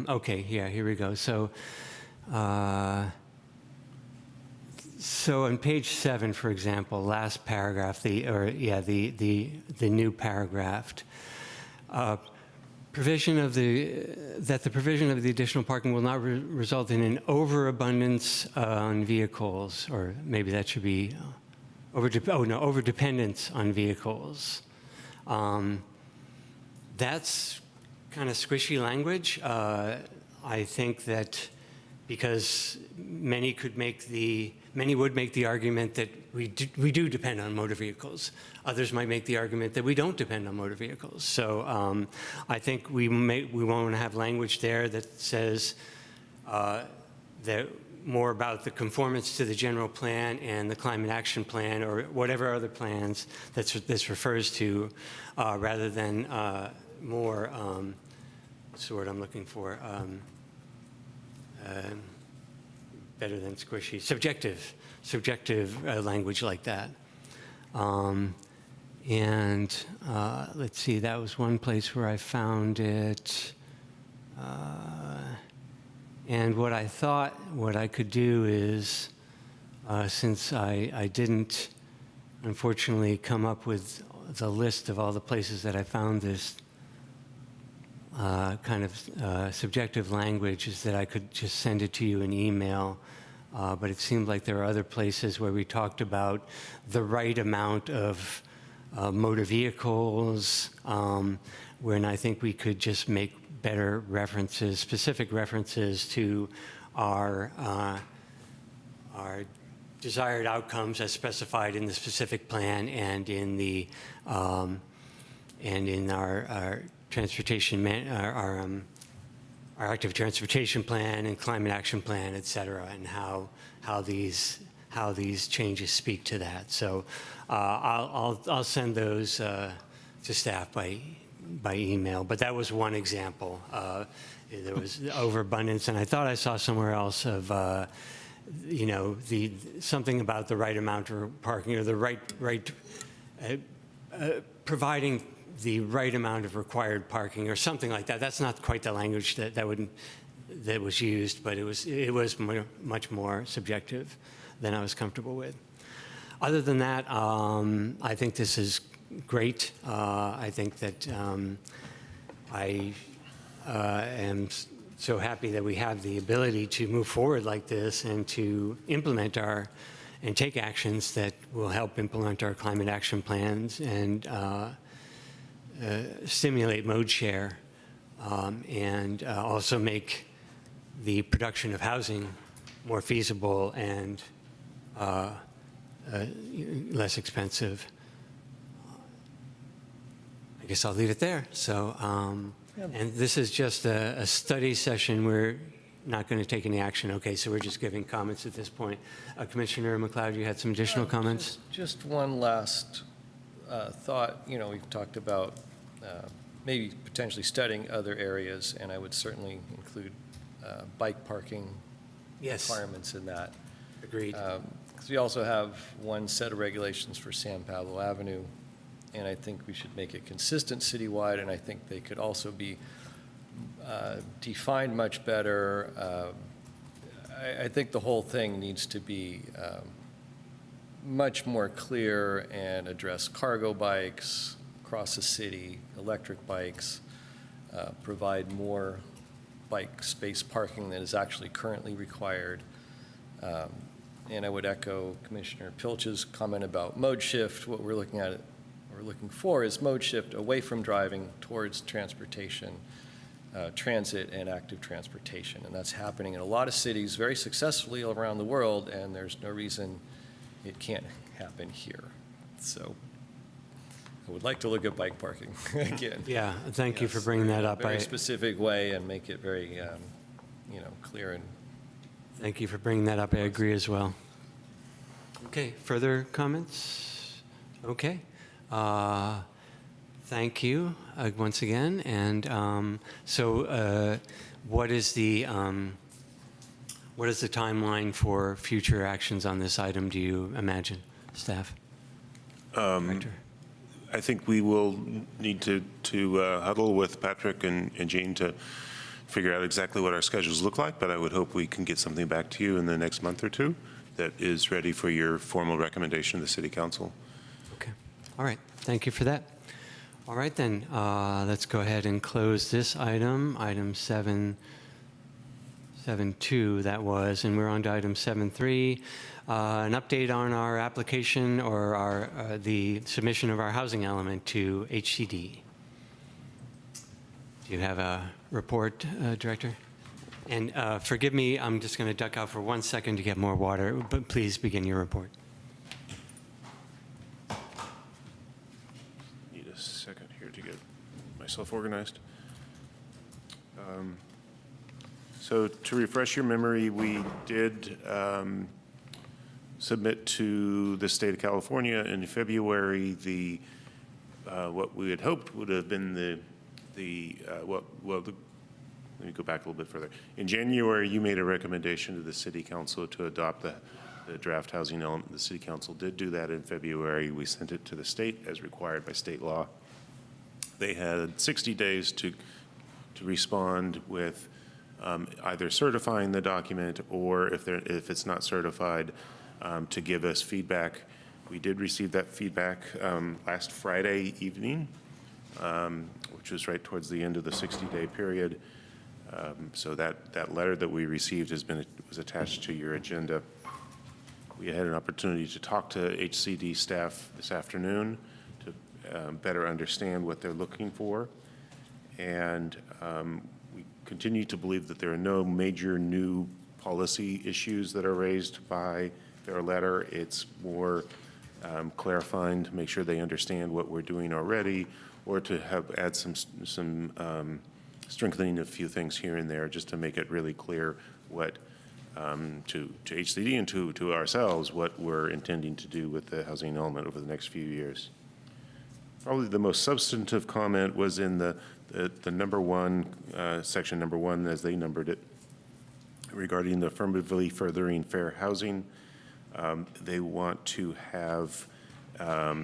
okay, yeah, here we go. So on page 7, for example, last paragraph, the new paragraph, provision of that the provision of the additional parking will not result in an overabundance on vehicles, or maybe that should be overdependence on vehicles. That's kind of squishy language. I think that because many would make the argument that we do depend on motor vehicles. Others might make the argument that we don't depend on motor vehicles. So I think we want to have language there that says that more about the conformance to the general plan and the climate action plan, or whatever other plans this refers to, rather than more, what's the word I'm looking for? Better than squishy, subjective language like that. Let's see, that was one place where I found it. And what I thought what I could do is, since I didn't unfortunately come up with the list of all the places that I found this kind of subjective language, is that I could just send it to you in email. But it seemed like there are other places where we talked about the right amount of motor vehicles, when I think we could just make better references, specific references to our desired outcomes as specified in the specific plan and in the and in our transportation our active transportation plan and climate action plan, et cetera, and how these changes speak to that. So I'll send those to staff by email. But that was one example. There was overabundance, and I thought I saw somewhere else of something about the right amount of parking, or the providing the right amount of required parking, or something like that. That's not quite the language that was used, but it was much more subjective than I was comfortable with. Other than that, I think this is great. I think that I am so happy that we have the ability to move forward like this and to implement and take actions that will help implement our climate action plans and stimulate mode share, and also make the production of housing more feasible and less expensive. I guess I'll leave it there. So, and this is just a study session. We're not going to take any action. Okay, so we're just giving comments at this point. Commissioner McLeod, you had some additional comments? Just one last thought. We've talked about maybe potentially studying other areas, and I would certainly include bike parking requirements in that. Agreed. Because we also have one set of regulations for San Pablo Avenue, and I think we should make it consistent citywide, and I think they could also be defined much better. I think the whole thing needs to be much more clear and address cargo bikes across the city, electric bikes, provide more bike space parking that is actually currently required. And I would echo Commissioner Pilch's comment about mode shift. What we're looking for is mode shift away from driving towards transportation, transit and active transportation. And that's happening in a lot of cities very successfully around the world, and there's no reason it can't happen here. So I would like to look at bike parking again. Yeah, thank you for Yes, bringing that up. Very specific way and make it very, clear and Thank you for bringing that up. I agree as well. Okay, further comments? Okay. Thank you once again. And so what is the timeline for future actions on this item, do you imagine, staff? Director? I think we will need to huddle with Patrick and Jean to figure out exactly what our schedules look like, but I would hope we can get something back to you in the next month or two that is ready for your formal recommendation to the City Council. Okay. All right. Thank you for that. All right, then. Let's go ahead and close this item 7.2 that was, and we're on to item 7.3, an update on our application or the submission of our housing element to HCD. Do you have a report, Director? And forgive me, I'm just going to duck out for 1 second to get more water, but please begin your report. Need a second here to get myself organized. So to refresh your memory, we did submit to the state of California in February the what we had hoped would have been let me go back a little bit further. In January, you made a recommendation to the City Council to adopt the draft housing element. The City Council did do that in February. We sent it to the state as required by state law. They had 60 days to respond with either certifying the document or if it's not certified, to give us feedback. We did receive that feedback last Friday evening, which was right towards the end of the 60-day period. So that letter that we received was attached to your agenda. We had an opportunity to talk to HCD staff this afternoon to better understand what they're looking for. And we continue to believe that there are no major new policy issues that are raised by their letter. It's more clarifying to make sure they understand what we're doing already, or to add some strengthening a few things here and there, just to make it really clear what to HCD and to ourselves what we're intending to do with the housing element over the next few years. Probably the most substantive comment was in the number one, section number 1, as they numbered it, regarding the affirmatively furthering fair housing. They want to have a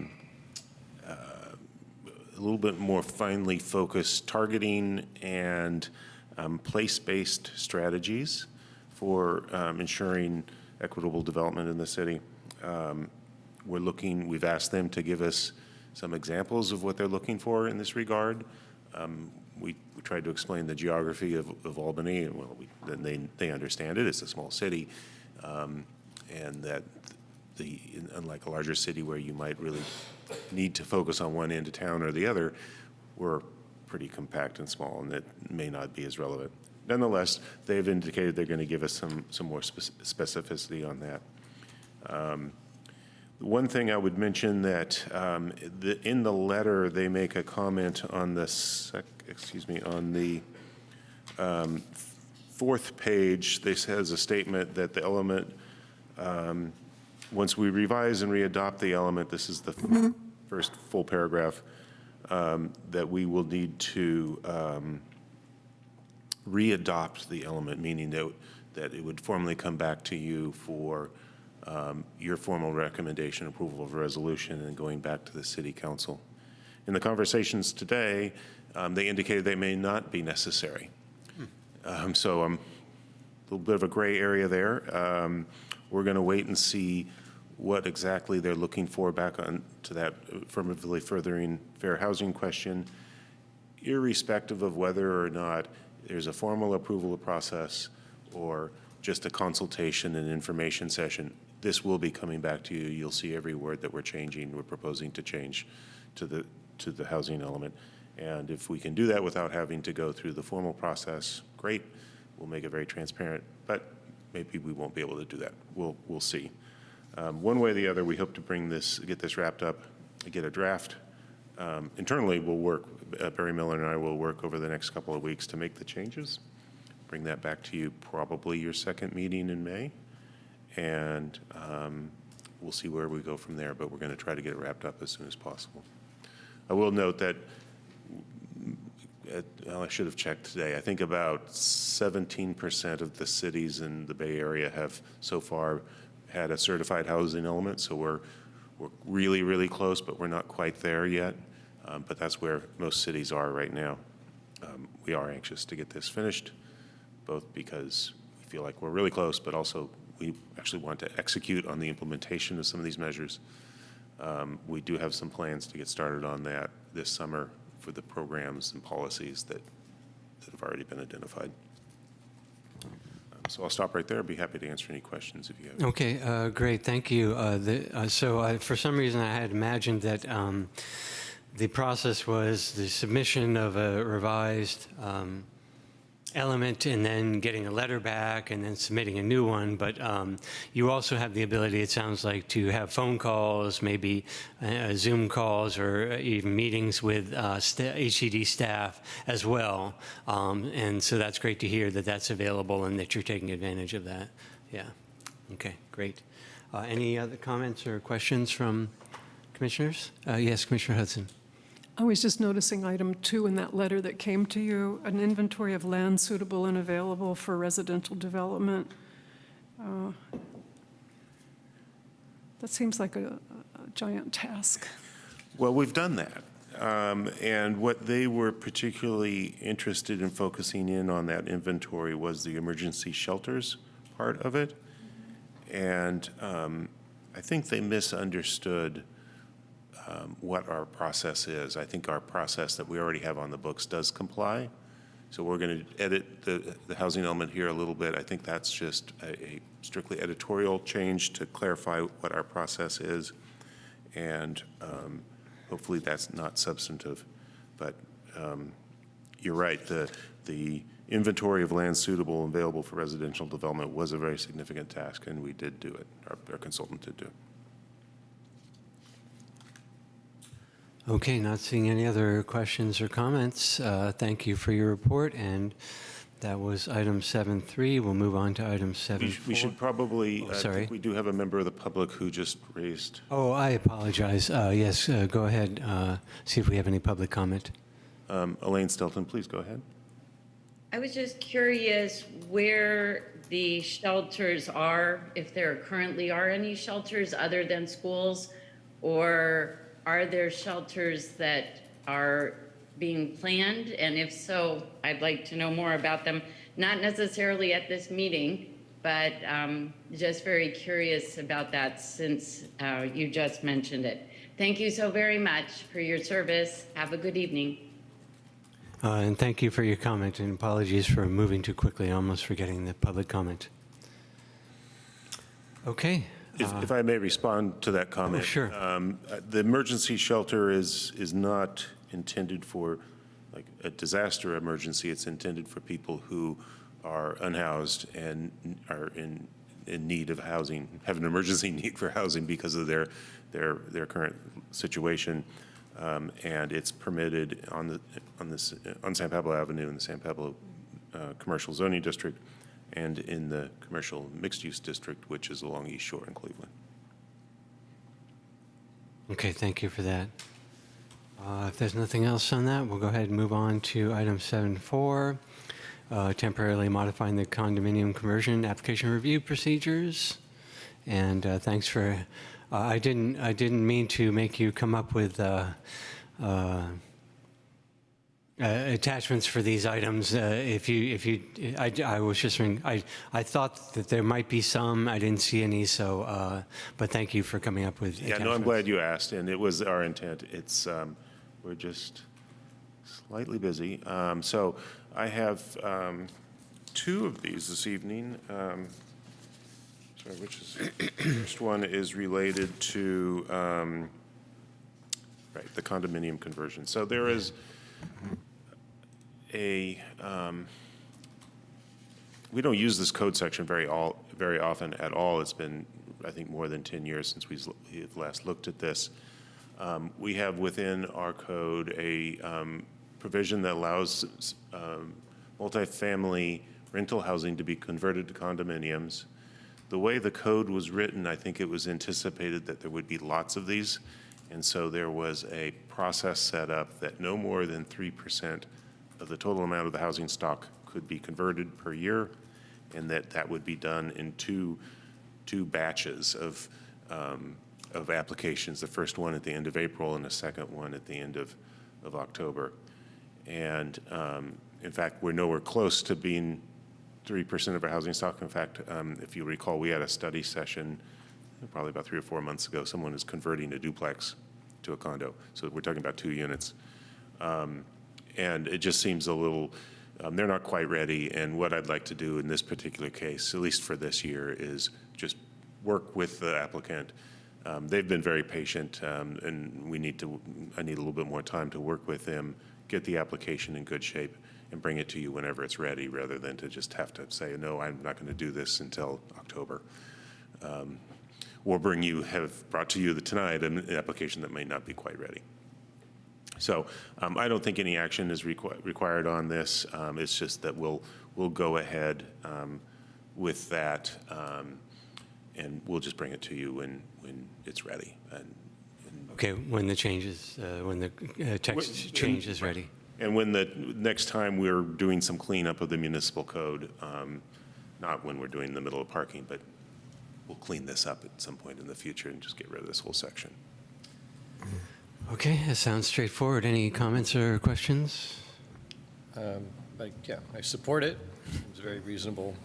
little bit more finely focused targeting and place-based strategies for ensuring equitable development in the city. We've asked them to give us some examples of what they're looking for in this regard. We tried to explain the geography of Albany, and well, they understand it. It's a small city, and that unlike a larger city where you might really need to focus on one end of town or the other, we're pretty compact and small, and that may not be as relevant. Nonetheless, they've indicated they're going to give us some more specificity on that. One thing I would mention that in the letter they make a comment on the on the 4th page. They says a statement that the element, once we revise and readopt the element, this is the first full paragraph, that we will need to readopt the element, meaning that it would formally come back to you for your formal recommendation, approval of a resolution, and going back to the City Council. In the conversations today, they indicated they may not be necessary. So a little bit of a gray area there. We're going to wait and see what exactly they're looking for back on to that affirmatively furthering fair housing question, irrespective of whether or not there's a formal approval process or just a consultation and information session. This will be coming back to you. You'll see every word that we're proposing to change to the housing element. And if we can do that without having to go through the formal process, great. We'll make it very transparent, but maybe we won't be able to do that. We'll see. One way or the other, we hope to get this wrapped up, get a draft internally, we'll work, Barry Miller and I will work over the next couple of weeks to make the changes. Bring that back to you probably your second meeting in May. And we'll see where we go from there, but we're going to try to get it wrapped up as soon as possible. I will note that, well, I should have checked today. I think about 17% of the cities in the Bay Area have so far had a certified housing element, so we're really, really close, but we're not quite there yet. But that's where most cities are right now. We are anxious to get this finished, both because we feel like we're really close, but also we actually want to execute on the implementation of some of these measures. We do have some plans to get started on that this summer for the programs and policies that have already been identified. So I'll stop right there. I'd be happy to answer any questions if you have. Okay, great, thank you. For some reason, I had imagined that the process was the submission of a revised element and then getting a letter back and then submitting a new one, but you also have the ability, it sounds like, to have phone calls, maybe Zoom calls, or even meetings with HCD staff as well. And so that's great to hear that that's available and that you're taking advantage of that. Yeah, okay, great. Any other comments or questions from commissioners? Yes, Commissioner Hudson. I was just noticing item 2 in that letter that came to you, an inventory of land suitable and available for residential development. That seems like a giant task. Well, we've done that. And what they were particularly interested in focusing in on that inventory was the emergency shelters part of it. And I think they misunderstood what our process is. I think our process that we already have on the books does comply. So we're going to edit the housing element here a little bit. I think that's just a strictly editorial change to clarify what our process is. And hopefully that's not substantive. But you're right, the inventory of land suitable and available for residential development was a very significant task, and we did do it. Our consultant did do it. Okay, not seeing any other questions or comments. Thank you for your report, and that was item 7.3. We'll move on to item 7.4. We should probably, I sorry. think we do have a member of the public who just raised. Oh, I apologize. Yes, go ahead. See if we have any public comment. Elaine Stelton, please go ahead. I was just curious where the shelters are, if there currently are any shelters other than schools, or are there shelters that are being planned? And if so, I'd like to know more about them, not necessarily at this meeting, but just very curious about that since you just mentioned it. Thank you so very much for your service. Have a good evening. And thank you for your comment, and apologies for moving too quickly, almost forgetting the public comment. Okay. If I may respond to that comment. Oh, sure. The emergency shelter is not intended for like a disaster emergency. It's intended for people who are unhoused and are in need of housing, have an emergency need for housing because of their current situation. And it's permitted on San Pablo Avenue in the San Pablo Commercial Zoning District, and in the commercial mixed-use district, which is along East Shore in Cleveland. Okay, thank you for that. If there's nothing else on that, we'll go ahead and move on to item 7.4, temporarily modifying the condominium conversion application review procedures. And thanks for, I didn't mean to make you come up with attachments for these items. I was just I thought that there might be some. I didn't see any. So, but thank you for coming up with. Yeah, no, I'm glad you asked, and it was our intent. It's we're just slightly busy. So I have 2 of these this evening. Sorry, which is the first one is related to right, the condominium conversion. So there is we don't use this code section very often at all. It's been, I think, more than 10 years since we've last looked at this. We have within our code a provision that allows multifamily rental housing to be converted to condominiums. The way the code was written, I think it was anticipated that there would be lots of these, and so there was a process set up that no more than 3% of the total amount of the housing stock could be converted per year, and that would be done in two batches of applications, the first one at the end of April and the second one at the end of October. And in fact, we're nowhere close to being 3% of our housing stock. In fact, if you recall, we had a study session probably about 3 or 4 months ago. Someone is converting a duplex to a condo. So we're talking about 2 units. And it just seems a little, they're not quite ready. And what I'd like to do in this particular case, at least for this year, is just work with the applicant. They've been very patient, and I need a little bit more time to work with them, get the application in good shape, and bring it to you whenever it's ready, rather than to just have to say, no, I'm not going to do this until October. Or have brought to you tonight an application that may not be quite ready. So I don't think any action is required on this. It's just that we'll go ahead with that, and we'll just bring it to you when it's ready. Okay, when the changes, when the text change is ready. And when the next time we're doing some cleanup of the municipal code, not when we're doing the middle of parking, but we'll clean this up at some point in the future and just get rid of this whole section. Okay, that sounds straightforward. Any comments or questions? Yeah, I support it. It's very reasonable.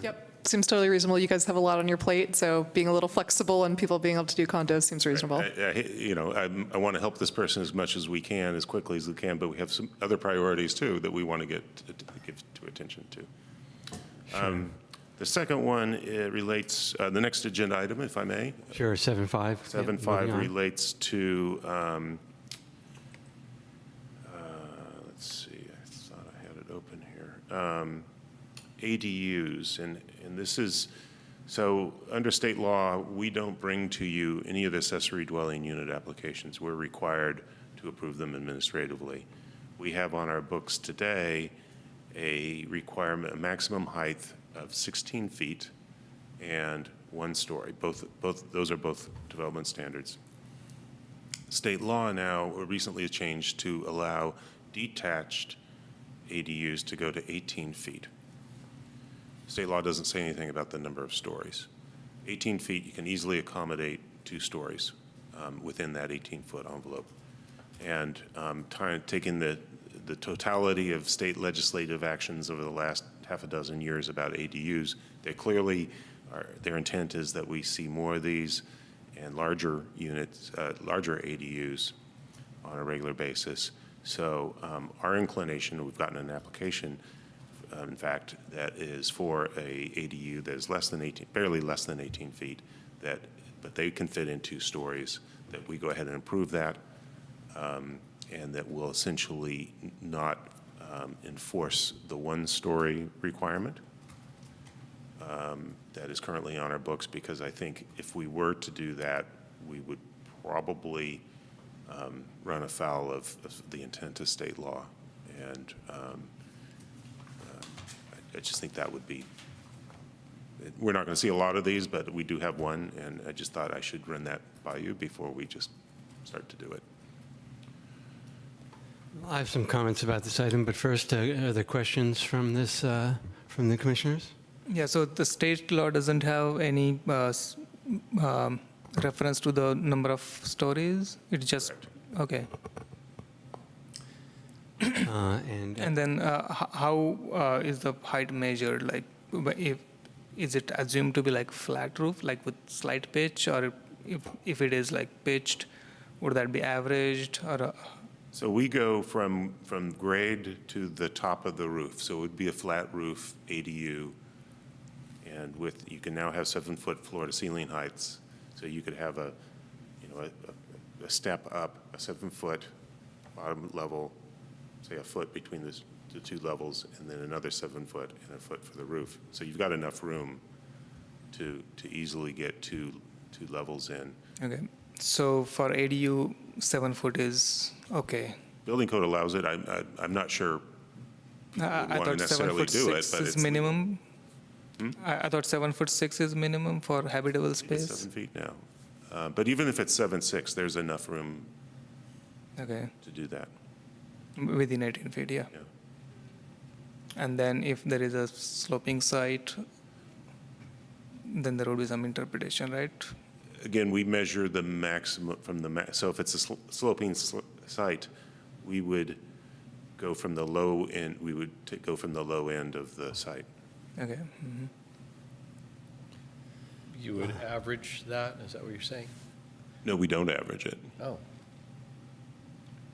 Yep, seems totally reasonable. You guys have a lot on your plate, so being a little flexible and people being able to do condos seems reasonable. I want to help this person as much as we can, as quickly as we can, but we have some other priorities too that we want to give to attention to. The second one, it relates, the next agenda item, if I may. Sure, 7.5. 7.5 relates to, let's see, I thought I had it open here. ADUs, and this is, so under state law, we don't bring to you any of the accessory dwelling unit applications. We're required to approve them administratively. We have on our books today a requirement, a maximum height of 16 feet and 1 story. Those are both development standards. State law now recently has changed to allow detached ADUs to go to 18 feet. State law doesn't say anything about the number of stories. 18 feet, you can easily accommodate 2 stories within that 18-foot envelope. And taking the totality of state legislative actions over the last half a dozen years about ADUs, they clearly their intent is that we see more of these and larger units, larger ADUs on a regular basis. So our inclination, we've gotten an application, in fact, that is for a ADU that is barely less than 18 feet, but they can fit in 2 stories, that we go ahead and approve that, and that will essentially not enforce the 1-story requirement that is currently on our books, because I think if we were to do that, we would probably run afoul of the intent of state law. And I just think that would be, we're not going to see a lot of these, but we do have one, and I just thought I should run that by you before we just start to do it. I have some comments about this item, but first, are there questions from this, from the commissioners? Yeah, so the state law doesn't have any reference to the number of stories? It's just, okay. And then how is the height measured? Like, is it assumed to be like flat roof, like with slight pitch, or if it is like pitched, would that be averaged, or? So we go from grade to the top of the roof. So it would be a flat roof ADU, and you can now have 7-foot floor to ceiling heights. So you could have a step up, a 7-foot bottom level, say a foot between the 2 levels, and then another 7-foot and a foot for the roof. So you've got enough room to easily get two levels in. Okay. So for ADU, 7 foot is okay. Building code allows it. I'm not sure I want to thought 7 necessarily foot do it, 6 but is it's legal. minimum. I thought 7 foot 6 is minimum for habitable It's space. 7 feet now. But even if it's 7.6, there's enough room Okay, to do that. within 18 feet, yeah. Yeah. And then if there is a sloping site, then there would be some interpretation, right? Again, we measure the maximum from so if it's a sloping site, we would go from the low end, we would go from the low end of the site. Okay. You would average that, is that what you're saying? No, we don't average it. Oh.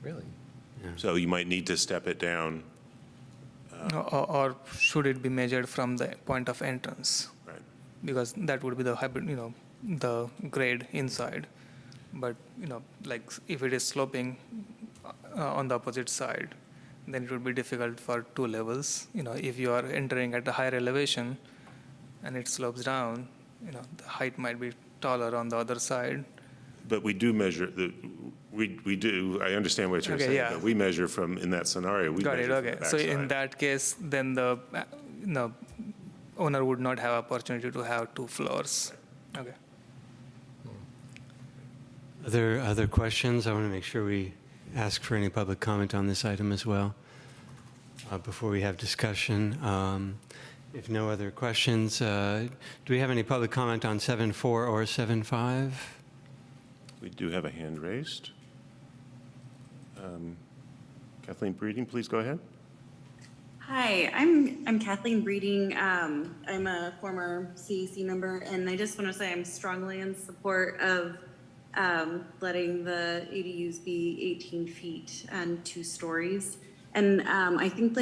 Really? So you might need to step it down. Or should it be measured from the point of entrance? Right. Because that would be the the grade inside. But, like if it is sloping on the opposite side, then it would be difficult for 2 levels. If you are entering at a higher elevation and it slopes down, the height might be taller on the other side. But we do measure, we do, I understand what you're Okay, saying, yeah. but we measure from, in that scenario, we Got measure it, from the okay. So in backside. that case, then the owner would not have opportunity to have 2 floors. Okay. Other questions? I want to make sure we ask for any public comment on this item as well before we have discussion. If no other questions, do we have any public comment on 7.4 or 7.5? We do have a hand raised. Kathleen Breeding, please go ahead. Hi, I'm Kathleen Breeding. I'm a former CAC member, and I just want to say I'm strongly in support of letting the ADUs be 18 feet and 2 stories. And I think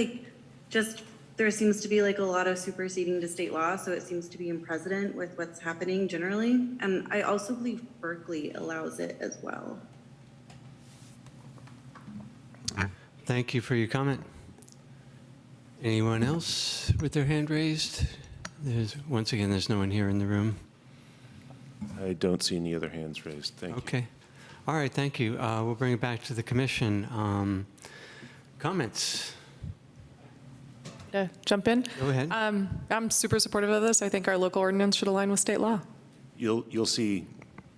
there seems to be a lot of superseding to state law, so it seems to be in precedent with what's happening generally. And I also believe Berkeley allows it as well. Thank you for your comment. Anyone else with their hand raised? Once again, there's no one here in the room. I don't see any other hands raised. Thank you. Okay. All right, thank you. We'll bring it back to the commission. Comments? Jump in? Go ahead. I'm super supportive of this. I think our local ordinance should align with state law. You'll see,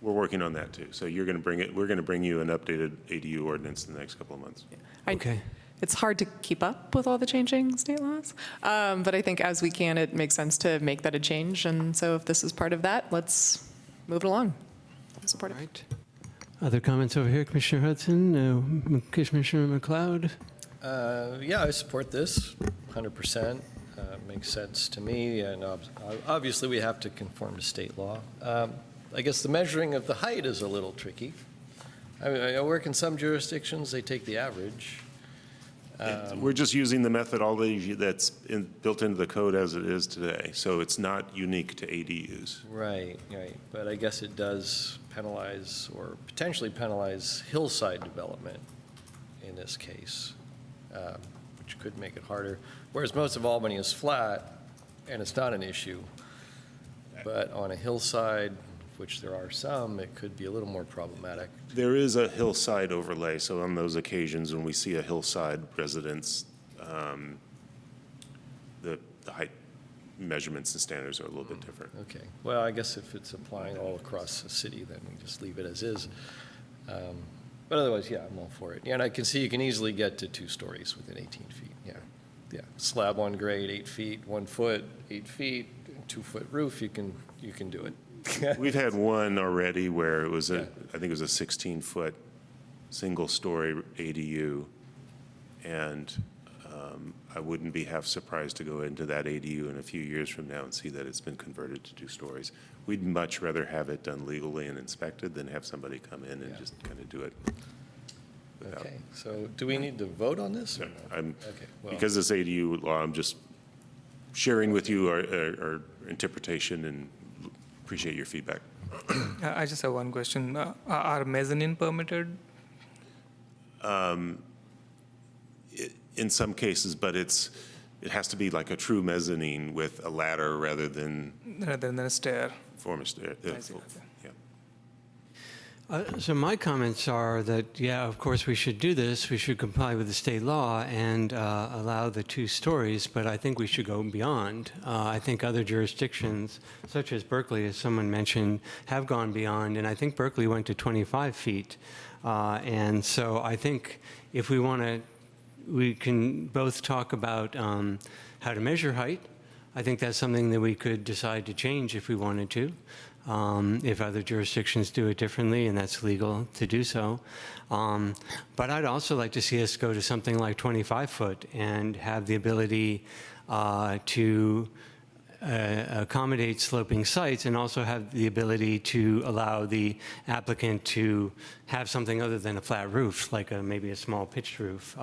we're working on that too. So we're going to bring you an updated ADU ordinance in the next couple of months. Okay. It's hard to keep up with all the changing state laws, but I think as we can, it makes sense to make that a change. And so if this is part of that, let's move it along. I'm supportive. All right. Other comments over here, Commissioner Hudson, Commissioner McLeod? Yeah, I support this 100%. Makes sense to me, and obviously we have to conform to state law. I guess the measuring of the height is a little tricky. I work in some jurisdictions, they take the average. We're just using the methodology that's built into the code as it is today. So it's not unique to ADUs. Right. But I guess it does penalize or potentially penalize hillside development in this case, which could make it harder. Whereas most of Albany is flat, and it's not an issue. But on a hillside, which there are some, it could be a little more problematic. There is a hillside overlay, so on those occasions when we see a hillside residence, the height measurements and standards are a little bit different. Okay. Well, I guess if it's applying all across the city, then we just leave it as is. But otherwise, yeah, I'm all for it. Yeah, and I can see you can easily get to 2 stories within 18 feet. Yeah. Slab on grade, 8 feet, 1 foot, 8 feet, 2-foot roof. You can do it. We've had one already where it was Yeah. I think it was a 16-foot single-story ADU, and I wouldn't be half surprised to go into that ADU in a few years from now and see that it's been converted to 2 stories. We'd much rather have it done legally and inspected than have somebody come in and just kind of do it. without- Okay. So do we need to vote on this? Or No, no? I'm, Okay. Well, because it's ADU law, I'm just sharing with you our interpretation and appreciate your feedback. I just have one question. Are mezzanine permitted? In some cases, but it has to be like a true mezzanine with a ladder rather than Rather than a stair? form a stair. I see, okay. Yeah. So my comments are that, yeah, of course we should do this. We should comply with the state law and allow the 2 stories, but I think we should go beyond. I think other jurisdictions, such as Berkeley, as someone mentioned, have gone beyond, and I think Berkeley went to 25 feet. And so I think if we want to, we can both talk about how to measure height. I think that's something that we could decide to change if we wanted to. If other jurisdictions do it differently, and that's legal to do so. But I'd also like to see us go to something like 25 foot and have the ability to accommodate sloping sites, and also have the ability to allow the applicant to have something other than a flat roof, like maybe a small pitched roof,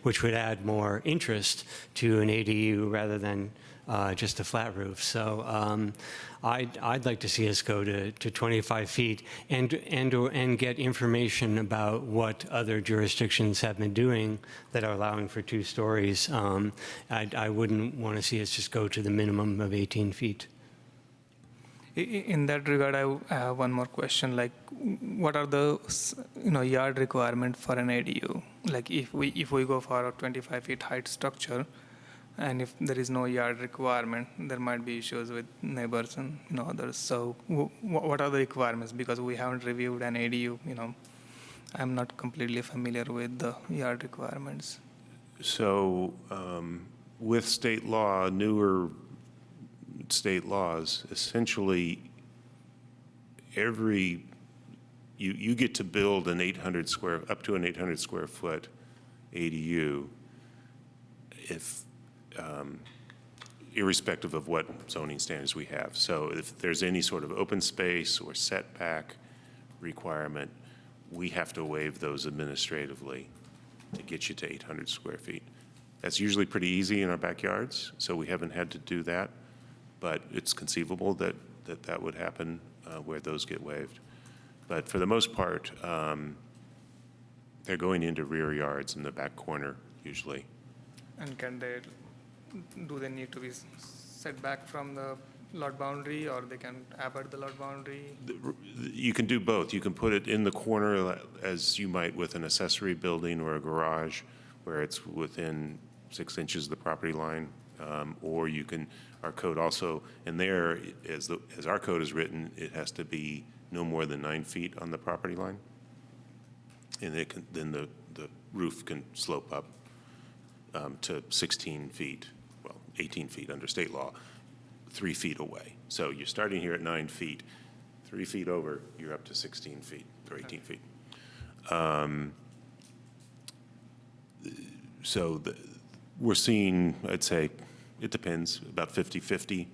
which would add more interest to an ADU rather than just a flat roof. So I'd like to see us go to 25 feet and get information about what other jurisdictions have been doing that are allowing for 2 stories. I wouldn't want to see us just go to the minimum of 18 feet. In that regard, I have one more question. Like, what are the yard requirement for an ADU? Like, if we go for a 25 feet height structure, and if there is no yard requirement, there might be issues with neighbors and others. So what are the requirements? Because we haven't reviewed an ADU. I'm not completely familiar with the yard requirements. So with state law, newer state laws, essentially you get to build an up to an 800 square foot ADU if irrespective of what zoning standards we have. So if there's any sort of open space or setback requirement, we have to waive those administratively to get you to 800 square feet. That's usually pretty easy in our backyards, so we haven't had to do that, but it's conceivable that would happen where those get waived. But for the most part, they're going into rear yards in the back corner usually. And do they need to be set back from the lot boundary, or they can abut the lot boundary? You can do both. You can put it in the corner as you might with an accessory building or a garage where it's within 6 inches of the property line. Or you can, our code also, and there, as our code is written, it has to be no more than 9 feet on the property line. And then the roof can slope up to 16 feet, well, 18 feet under state law, 3 feet away. So you're starting here at 9 feet, 3 feet over, you're up to 16 feet or 18 feet. We're seeing, I'd say, it depends, about 50-50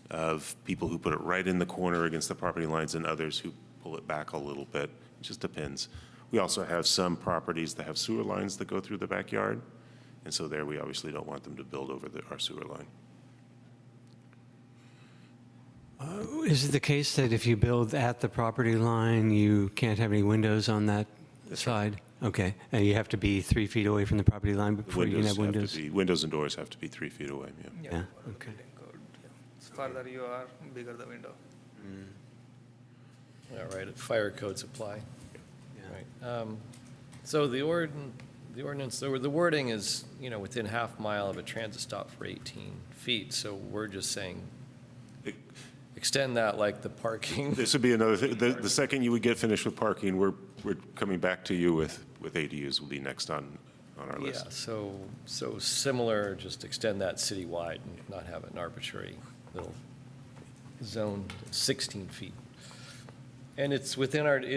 of people who put it right in the corner against the property lines and others who pull it back a little bit. It just depends. We also have some properties that have sewer lines that go through the backyard. And so there, we obviously don't want them to build over our sewer line. Is it the case that if you build at the property line, you can't have any windows on that side? Okay, and you have to be 3 feet away from the property line before you can have windows? Windows and doors have to be 3 feet away, yeah. Yeah, okay. Further you are, bigger the window. All right, fire codes apply. Right. So the ordinance, the wording is, within half mile of a transit stop for 18 feet. So we're just saying, extend that like the parking. This would be another thing. The second you would get finished with parking, we're coming back to you with ADUs will be next on our list. Yeah, so similar, just extend that citywide and not have an arbitrary little zone, 16 feet. And it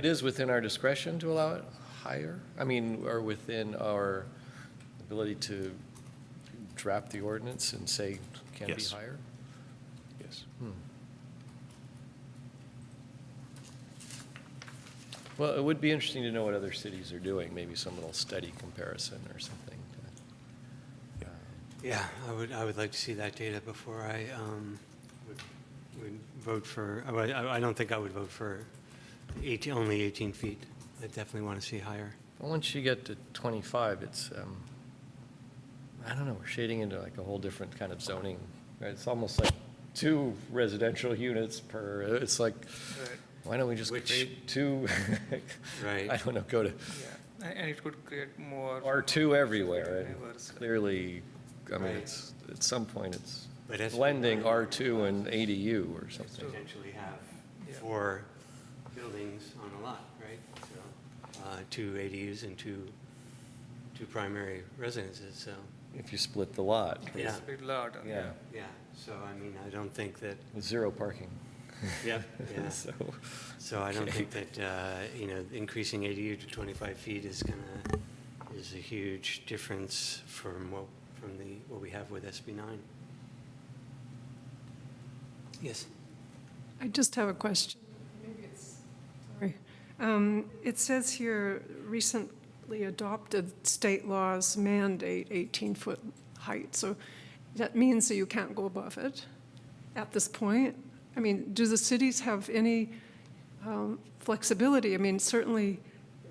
is within our discretion to allow it higher? I mean, or within our ability to draft the ordinance and say can be Yes. higher? Yes. Well, it would be interesting to know what other cities are doing, maybe some little study comparison or something. Yeah, I would like to see that data before I would vote for, I don't think I would vote for only 18 feet. I definitely want to see higher. Well, once you get to 25, it's, I don't know, we're shading into like a whole different kind of zoning. Right? It's almost like 2 residential units per, it's like, Why don't we just Which- create two, Right. I don't know, go to Yeah, and it could create more. R2 everywhere. And Neighbors. clearly, I mean, Right. it's, at some point, it's But that's- blending R2 and ADU or something. Potentially have Yeah. 4 buildings on a lot, right? So 2 ADUs and two primary residences, so, If you split the lot, yeah, Big lot. yeah, yeah. So, I mean, I don't think that, with 0 parking. yeah, yeah. So, So I don't Okay. think that, increasing ADU to 25 feet is a huge difference from what we have with SB 9. Yes? I just have a question. Maybe it's, sorry. It says here, recently adopted state laws mandate 18-foot height. So that means that you can't go above it at this point? I mean, do the cities have any flexibility? I mean, certainly,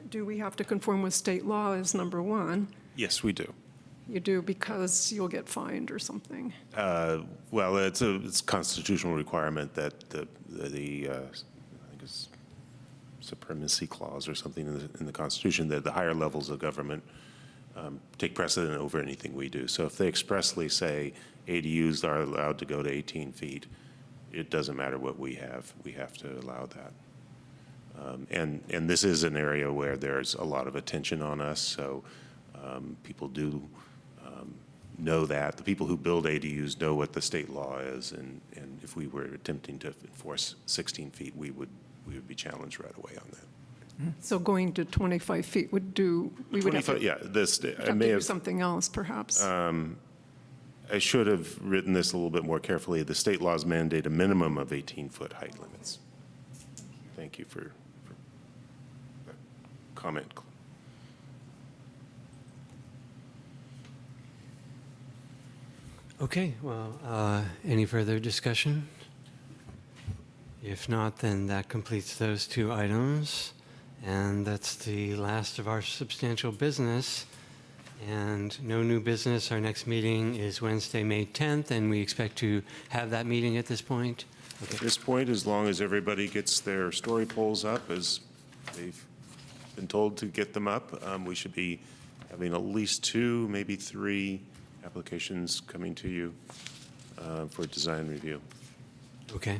do we have to conform with state law is number one. Yes, we do. You do because you'll get fined or something. Well, it's a constitutional requirement that the I think it's supremacy clause or something in the Constitution, that the higher levels of government take precedent over anything we do. So if they expressly say ADUs are allowed to go to 18 feet, it doesn't matter what we have to allow that. And this is an area where there's a lot of attention on us, so people do know that. The people who build ADUs know what the state law is, and if we were attempting to enforce 16 feet, we would be challenged right away on that. So going to 25 feet would do, we would have 25, to yeah, this, I have to may do have, something else, perhaps. I should have written this a little bit more carefully. The state laws mandate a minimum of 18-foot height limits. Thank you for that comment. Okay, well, any further discussion? If not, then that completes those 2 items, and that's the last of our substantial business. And no new business. Our next meeting is Wednesday, May 10th, and we expect to have that meeting at this point. At this point, as long as everybody gets their story polls up, as they've been told to get them up, we should be having at least 2, maybe 3 applications coming to you for design review. Okay.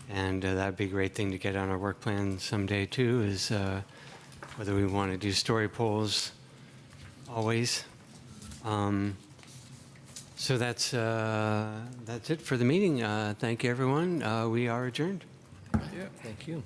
And that'd be a great thing to get on our work plan someday, too, is whether we want to do story polls always. So that's it for the meeting. Thank you, everyone. We are adjourned. Thank you.